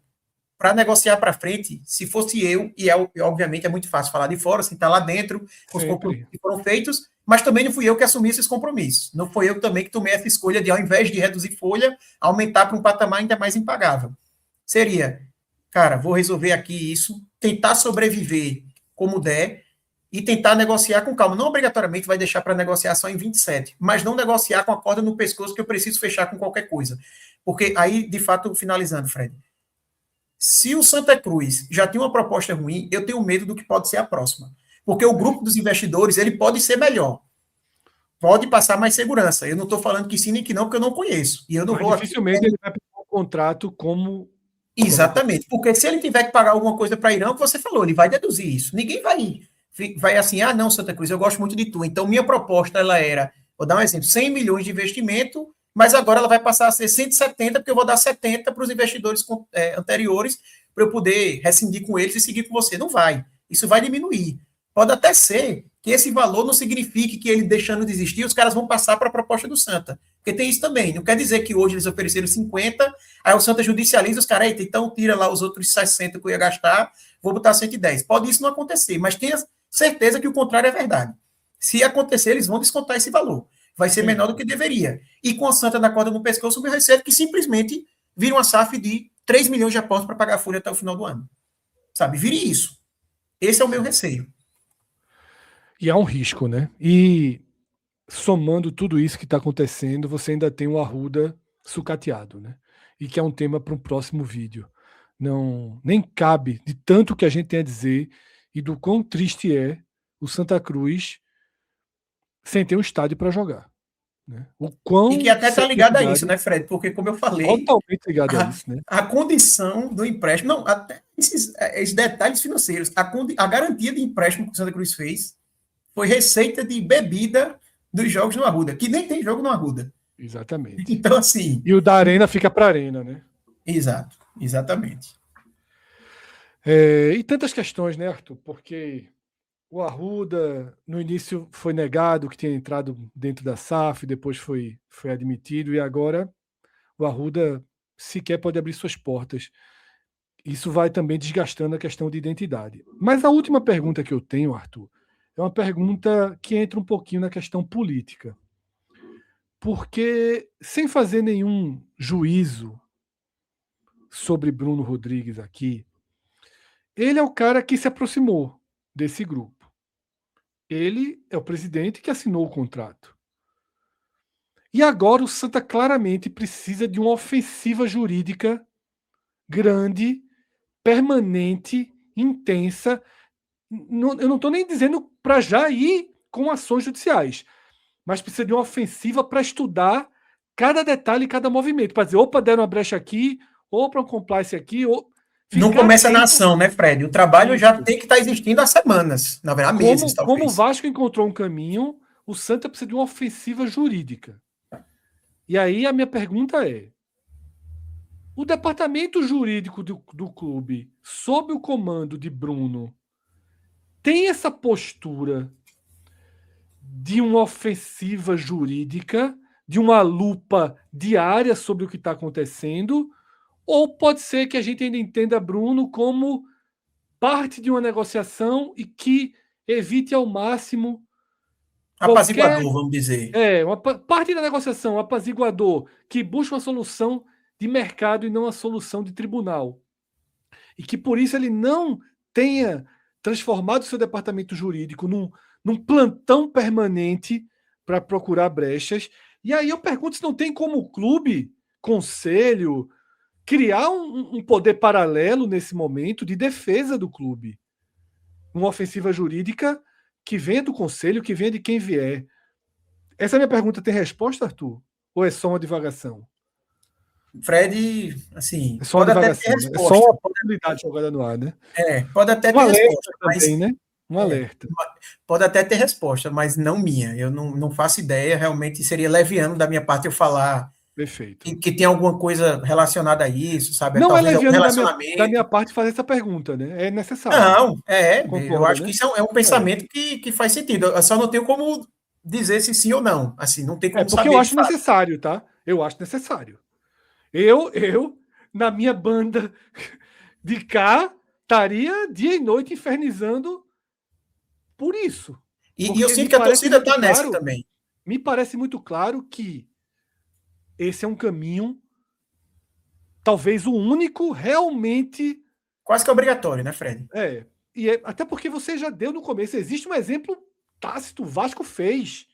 para negociar para frente, se fosse eu, e obviamente é muito fácil falar de fora, assim, tá lá dentro, com os compromissos que foram feitos, mas também não fui eu que assumi esses compromissos. Não foi eu também que tomei essa escolha de, ao invés de reduzir folha, aumentar para um patamar ainda mais impagável. Seria, cara, vou resolver aqui isso, tentar sobreviver como der, e tentar negociar com calma. Não obrigatoriamente vai deixar para negociar só em 27, mas não negociar com a corda no pescoço que eu preciso fechar com qualquer coisa. Porque aí, de fato, finalizando, Fred, se o Santa Cruz já tem uma proposta ruim, eu tenho medo do que pode ser a próxima. Porque o grupo dos investidores, ele pode ser melhor. Pode passar mais segurança. Eu não estou falando que sim nem que não, porque eu não conheço. E eu não vou dificilmente aqui... ele vai pegar um contrato como... Exatamente. Porque se ele tiver que pagar alguma coisa para Irã, que você falou, ele vai deduzir isso. Ninguém vai assim, não, Santa Cruz, eu gosto muito de tu. Então, minha proposta, ela era, vou dar um exemplo, 100 milhões de investimento, mas agora ela vai passar a ser 170, porque eu vou dar 70 para os investidores anteriores, para eu poder rescindir com eles e seguir com você. Não vai. Isso vai diminuir. Pode até ser que esse valor não signifique que ele deixando de existir, os caras vão passar para a proposta do Santa. Porque tem isso também. Não quer dizer que hoje eles ofereceram 50, aí o Santa judicializa os caras, então tira lá os outros 60 que eu ia gastar, vou botar 110. Pode isso não acontecer, mas tenha certeza que o contrário é verdade. Se acontecer, eles vão descontar esse valor. Vai ser menor do que deveria. E com a Santa na corda no pescoço, o meu receio é que simplesmente vire uma SAF de 3 milhões de aportes para pagar a folha até o final do ano. Sabe? Vire isso. Esse é o meu receio. E há um risco, né? E somando tudo isso que está acontecendo, você ainda tem o Arruda sucateado, né? E que é um tema para um próximo vídeo. Não, nem cabe de tanto que a gente tem a dizer e do quão triste é o Santa Cruz sem ter um estádio para jogar. Né? O quão e que até está ligado a isso, né, Fred? Porque, como eu falei, totalmente ligado a isso, né? A condição do empréstimo, não, até esses detalhes financeiros, a garantia de empréstimo que o Santa Cruz fez foi receita de bebida dos jogos no Arruda, que nem tem jogo no Arruda. Exatamente. Então, assim... E o da Arena fica para a Arena, né? Exato, exatamente. E tantas questões, né, Arthur? Porque o Arruda, no início, foi negado que tinha entrado dentro da SAF, depois foi admitido, e agora o Arruda sequer pode abrir suas portas. Isso vai também desgastando a questão de identidade. Mas a última pergunta que eu tenho, Arthur, é uma pergunta que entra um pouquinho na questão política. Porque, sem fazer nenhum juízo sobre Bruno Rodrigues aqui, ele é o cara que se aproximou desse grupo. Ele é o presidente que assinou o contrato. E agora o Santa claramente precisa de uma ofensiva jurídica grande, permanente, intensa. Eu não estou nem dizendo para já ir com ações judiciais, mas precisa de uma ofensiva para estudar cada detalhe, cada movimento, para dizer, opa, deram uma brecha aqui, ou para um compliance aqui, ou... Não começa na ação, né, Fred? O trabalho já tem que estar existindo há semanas, na verdade, há meses, talvez. Como o Vasco encontrou um caminho, o Santa precisa de uma ofensiva jurídica. E aí a minha pergunta é, o departamento jurídico do clube, sob o comando de Bruno, tem essa postura de uma ofensiva jurídica, de uma lupa diária sobre o que está acontecendo, ou pode ser que a gente ainda entenda Bruno como parte de uma negociação e que evite ao máximo... apaziguador, vamos dizer. Uma parte da negociação, apaziguador, que busca uma solução de mercado e não a solução de tribunal. E que por isso ele não tenha transformado o seu departamento jurídico num plantão permanente para procurar brechas. E aí eu pergunto se não tem como o clube, conselho, criar um poder paralelo nesse momento de defesa do clube. Uma ofensiva jurídica que venha do conselho, que venha de quem vier. Essa minha pergunta tem resposta, Arthur? Ou é só uma divagação? Fred, assim, é só uma divagação, né? É só uma possibilidade jogada no ar, né? Pode até ter resposta. Também, né? Um alerta. Pode até ter resposta, mas não minha. Eu não faço ideia, realmente seria leviano da minha parte eu falar Perfeito. que tem alguma coisa relacionada a isso, sabe? Não é Talvez algum leviano da relacionamento. minha parte fazer essa pergunta, né? É necessário. Não, eu Concorda, acho né? que isso é um pensamento que faz sentido. Eu só não tenho como dizer se sim ou não. Assim, não tem como Porque saber eu de acho fato. necessário, tá? Eu acho necessário. Eu na minha banda de cá, estaria dia e noite infernizando por isso. E eu Porque sinto que a torcida está nessa também. me parece muito claro que esse é um caminho, talvez o único realmente. Quase que é obrigatório, né, Fred? Até porque você já deu no começo. Existe um exemplo tácito. O Vasco fez.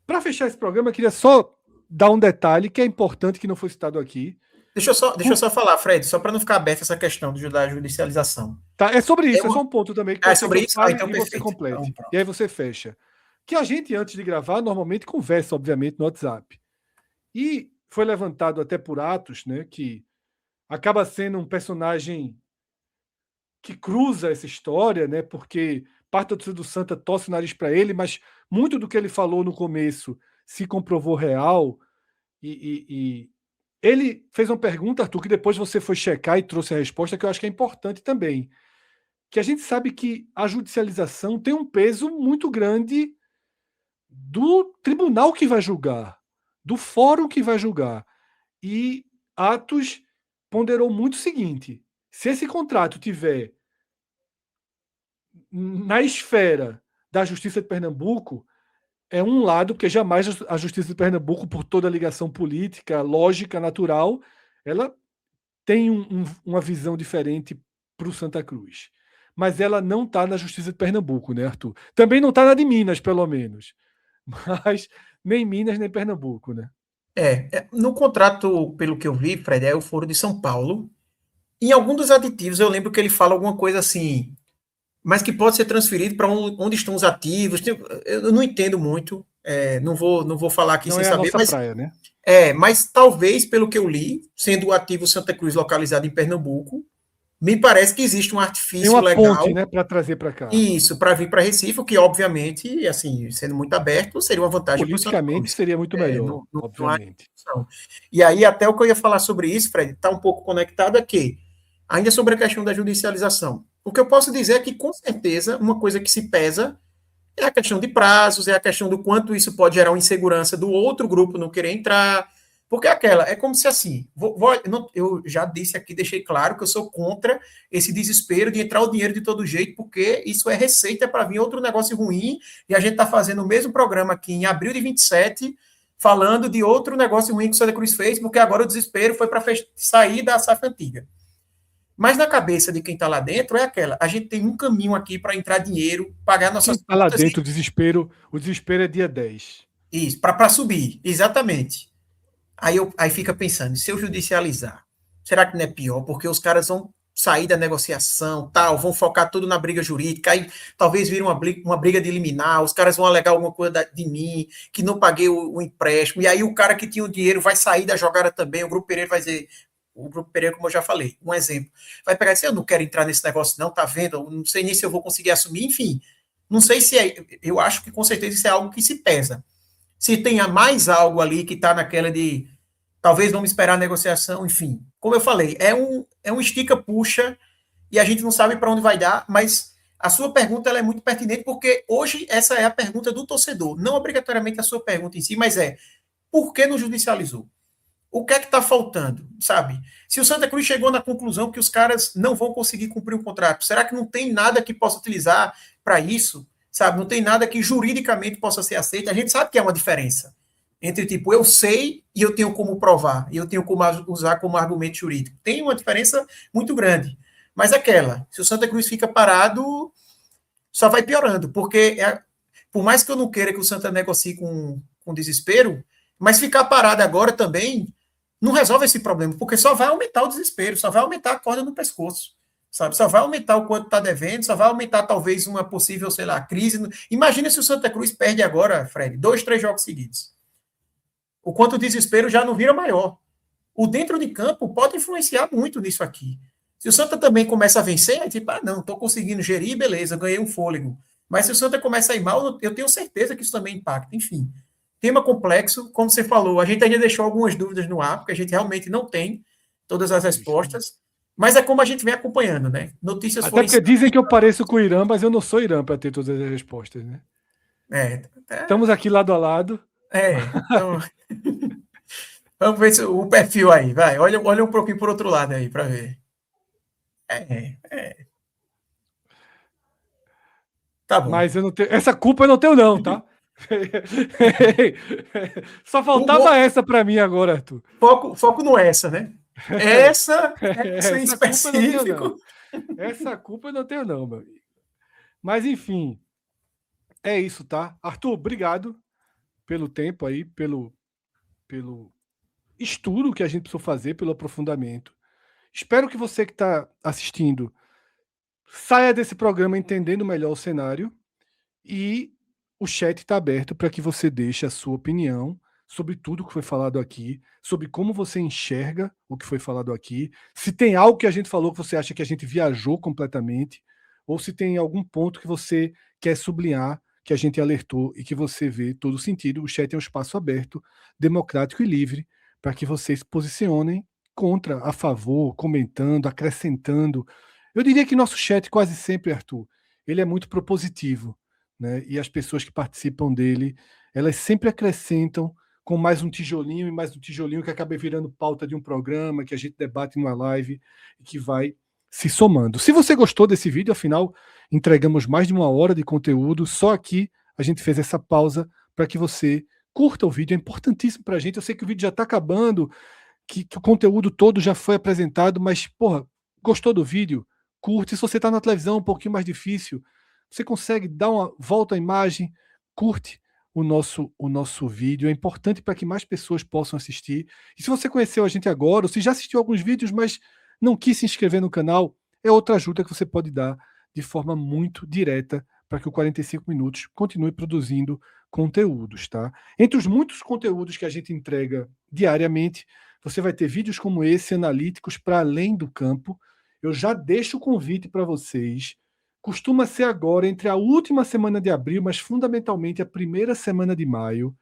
Para fechar esse programa, eu queria só dar um detalhe que é importante, que não foi citado aqui. Deixa eu só falar, Fred, só para não ficar aberta essa questão da judicialização. Tá? É sobre isso, é só um ponto também que É pode ser que sobre eu isso? fale Então e você perfeito. complete. Então, E aí você fecha. Que a gente, antes de gravar, normalmente conversa, obviamente, no WhatsApp. E foi levantado até por Atos, né, que acaba sendo um personagem que cruza essa história, né, porque parte da torcida do Santa torce o nariz para ele, mas muito do que ele falou no começo se comprovou real. E ele fez uma pergunta, Arthur, que depois você foi checar e trouxe a resposta, que eu acho que é importante também. Que a gente sabe que a judicialização tem um peso muito grande do tribunal que vai julgar, do fórum que vai julgar. E Atos ponderou muito o seguinte: se esse contrato tiver na esfera da Justiça de Pernambuco, é um lado, porque jamais a Justiça de Pernambuco, por toda a ligação política, lógica, natural, ela tem uma visão diferente para o Santa Cruz. Mas ela não está na Justiça de Pernambuco, né, Arthur? Também não está na de Minas, pelo menos. Mas nem Minas, nem Pernambuco, né? No contrato, pelo que eu vi, Fred, é o Foro de São Paulo. Em algum dos aditivos, eu lembro que ele fala alguma coisa assim, mas que pode ser transferido para onde estão os ativos. Eu não entendo muito, não vou falar aqui Não sem é a saber, nossa praia, né? mas talvez, pelo que eu li, sendo o ativo Santa Cruz localizado em Pernambuco, me parece que existe um Tem artifício uma legal. ponte, né, para trazer para cá. Isso, para vir para Recife, o que, obviamente, assim, sendo muito aberto, seria uma vantagem para o Santa Politicamente Cruz. seria muito melhor, Não há obviamente. discussão. E aí, até o que eu ia falar sobre isso, Fred, está um pouco conectado aqui, ainda sobre a questão da judicialização. O que eu posso dizer é que, com certeza, uma coisa que se pesa é a questão de prazos, é a questão do quanto isso pode gerar uma insegurança do outro grupo não querer entrar. Porque é como se assim, eu já disse aqui, deixei claro que eu sou contra esse desespero de entrar o dinheiro de todo jeito, porque isso é receita para vir outro negócio ruim, e a gente está fazendo o mesmo programa aqui em abril de 27, falando de outro negócio ruim que o Santa Cruz fez, porque agora o desespero foi para sair da SAF antiga. Mas na cabeça de quem está lá dentro a gente tem um caminho aqui para entrar dinheiro, pagar nossas contas. Está lá dentro, o desespero é dia 10. Isso, para subir, exatamente. Aí fica pensando, se eu judicializar, será que não é pior? Porque os caras vão sair da negociação, tal, vão focar tudo na briga jurídica, aí talvez vire uma briga de liminar, os caras vão alegar alguma coisa de mim, que não paguei o empréstimo, e aí o cara que tinha o dinheiro vai sair da jogada também, o Grupo Pereira vai dizer, o Grupo Pereira, como eu já falei, um exemplo, vai pegar e dizer, eu não quero entrar nesse negócio não, tá vendo? Eu não sei nem se eu vou conseguir assumir, enfim, não sei se eu acho que com certeza isso é algo que se pesa. Se tenha mais algo ali que está naquela de talvez vamos esperar a negociação, enfim. Como eu falei, é um estica-puxa e a gente não sabe para onde vai dar, mas a sua pergunta ela é muito pertinente porque hoje essa é a pergunta do torcedor, não obrigatoriamente a sua pergunta em si, mas por que não judicializou? O que é que está faltando, sabe? Se o Santa Cruz chegou na conclusão que os caras não vão conseguir cumprir o contrato, será que não tem nada que possa utilizar para isso? Sabe? Não tem nada que juridicamente possa ser aceito. A gente sabe que é uma diferença entre, tipo, eu sei e eu tenho como provar, e eu tenho como usar como argumento jurídico. Tem uma diferença muito grande. Mas se o Santa Cruz fica parado, só vai piorando, porque por mais que eu não queira que o Santa negocie com desespero, mas ficar parado agora também não resolve esse problema, porque só vai aumentar o desespero, só vai aumentar a corda no pescoço. Sabe? Só vai aumentar o quanto está devendo, só vai aumentar talvez uma possível, sei lá, crise. Imagina se o Santa Cruz perde agora, Fred, 2, 3 jogos seguidos. O quanto o desespero já não vira maior. O dentro de campo pode influenciar muito nisso aqui. Se o Santa também começa a vencer, é tipo, não, estou conseguindo gerir, beleza, ganhei um fôlego. Mas se o Santa começa a ir mal, eu tenho certeza que isso também impacta. Enfim, tema complexo, como você falou, a gente ainda deixou algumas dúvidas no ar, porque a gente realmente não tem todas as respostas, mas é como a gente vem acompanhando, né? Notícias Até foram... porque dizem que eu pareço com o Irã, mas eu não sou Irã para ter todas as respostas, né? Estamos aqui lado a lado. Então, vamos ver o perfil aí, vai. Olha um pouquinho por outro lado aí, para ver. Tá bom. Mas eu não tenho, essa culpa eu não tenho não, tá? Só faltava essa para mim agora, Arthur. Foco no essa, né? Essa em específico. Essa culpa eu não tenho não, meu amigo. Mas enfim, é isso, tá? Arthur, obrigado pelo tempo aí, pelo estudo que a gente precisou fazer, pelo aprofundamento. Espero que você que está assistindo saia desse programa entendendo melhor o cenário, e o chat está aberto para que você deixe a sua opinião sobre tudo que foi falado aqui, sobre como você enxerga o que foi falado aqui, se tem algo que a gente falou que você acha que a gente viajou completamente, ou se tem algum ponto que você quer sublinhar, que a gente alertou e que você vê todo sentido. O chat é um espaço aberto, democrático e livre para que vocês se posicionem contra, a favor, comentando, acrescentando. Eu diria que nosso chat quase sempre, Arthur, ele é muito propositivo, né? E as pessoas que participam dele, elas sempre acrescentam com mais um tijolinho e mais um tijolinho que acaba virando pauta de um programa, que a gente debate numa live e que vai se somando. Se você gostou desse vídeo, afinal, entregamos mais de 1 hora de conteúdo, só aqui a gente fez essa pausa para que você curta o vídeo, é importantíssimo para a gente. Eu sei que o vídeo já está acabando, que o conteúdo todo já foi apresentado, mas, porra, gostou do vídeo? Curte. Se você está na televisão, é um pouquinho mais difícil, você consegue dar uma volta à imagem, curte o nosso vídeo. É importante para que mais pessoas possam assistir. E se você conheceu a gente agora, ou se já assistiu alguns vídeos, mas não quis se inscrever no canal, é outra ajuda que você pode dar de forma muito direta para que o 45 Minutos continue produzindo conteúdos, tá? Entre os muitos conteúdos que a gente entrega diariamente, você vai ter vídeos como esse, analíticos para além do campo. Eu já deixo o convite para vocês. Costuma ser agora, entre a última semana de abril, mas fundamentalmente a primeira semana de maio.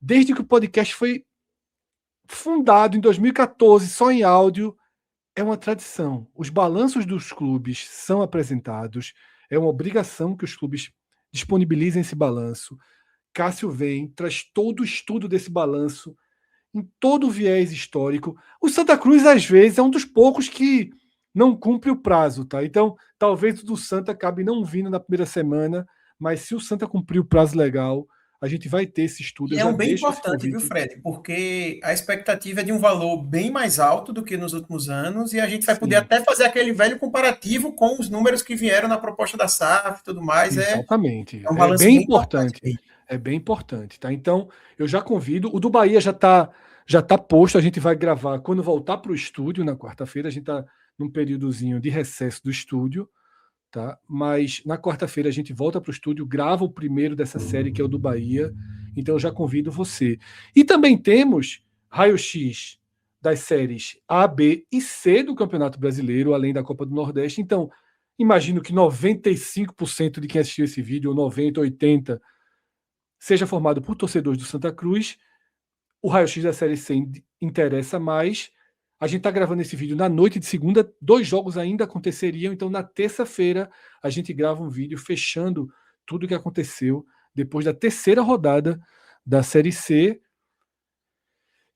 Desde que o podcast foi fundado em 2014, só em áudio, é uma tradição. Os balanços dos clubes são apresentados. É uma obrigação que os clubes disponibilizem esse balanço. Cássio vem, traz todo o estudo desse balanço, em todo o viés histórico. O Santa Cruz, às vezes, é um dos poucos que não cumpre o prazo, tá? Então, talvez o do Santa acabe não vindo na primeira semana, mas se o Santa cumprir o prazo legal, a gente vai ter esse estudo. E é um bem importante, viu, Fred? Porque a expectativa é de um valor bem mais alto do que nos últimos anos, e a gente vai poder até fazer aquele velho comparativo com os números que vieram na proposta da SAF e tudo mais. Exatamente. É um balanço bem importante. É bem importante, tá? Então, eu já convido. O do Bahia já tá posto, a gente vai gravar quando voltar para o estúdio na quarta-feira. A gente está num períodozinho de recesso do estúdio, tá? Mas na quarta-feira a gente volta para o estúdio, grava o primeiro dessa série, que é o do Bahia. Então eu já convido você. E também temos raio-x das séries A, B e C do Campeonato Brasileiro, além da Copa do Nordeste. Então, imagino que 95% de quem assistiu esse vídeo, ou 90%, 80%, seja formado por torcedores do Santa Cruz. O raio-x da Série C interessa mais. A gente está gravando esse vídeo na noite de segunda, 2 jogos ainda aconteceriam, então na terça-feira a gente grava um vídeo fechando tudo o que aconteceu depois da terceira rodada da Série C.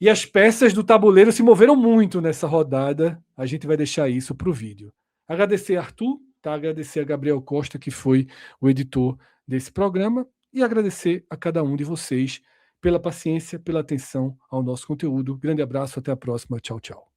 E as peças do tabuleiro se moveram muito nessa rodada, a gente vai deixar isso para o vídeo. Agradecer a Arthur, tá? Agradecer a Gabriel Costa, que foi o editor desse programa, e agradecer a cada um de vocês pela paciência, pela atenção ao nosso conteúdo. Grande abraço, até a próxima. Tchau, tchau.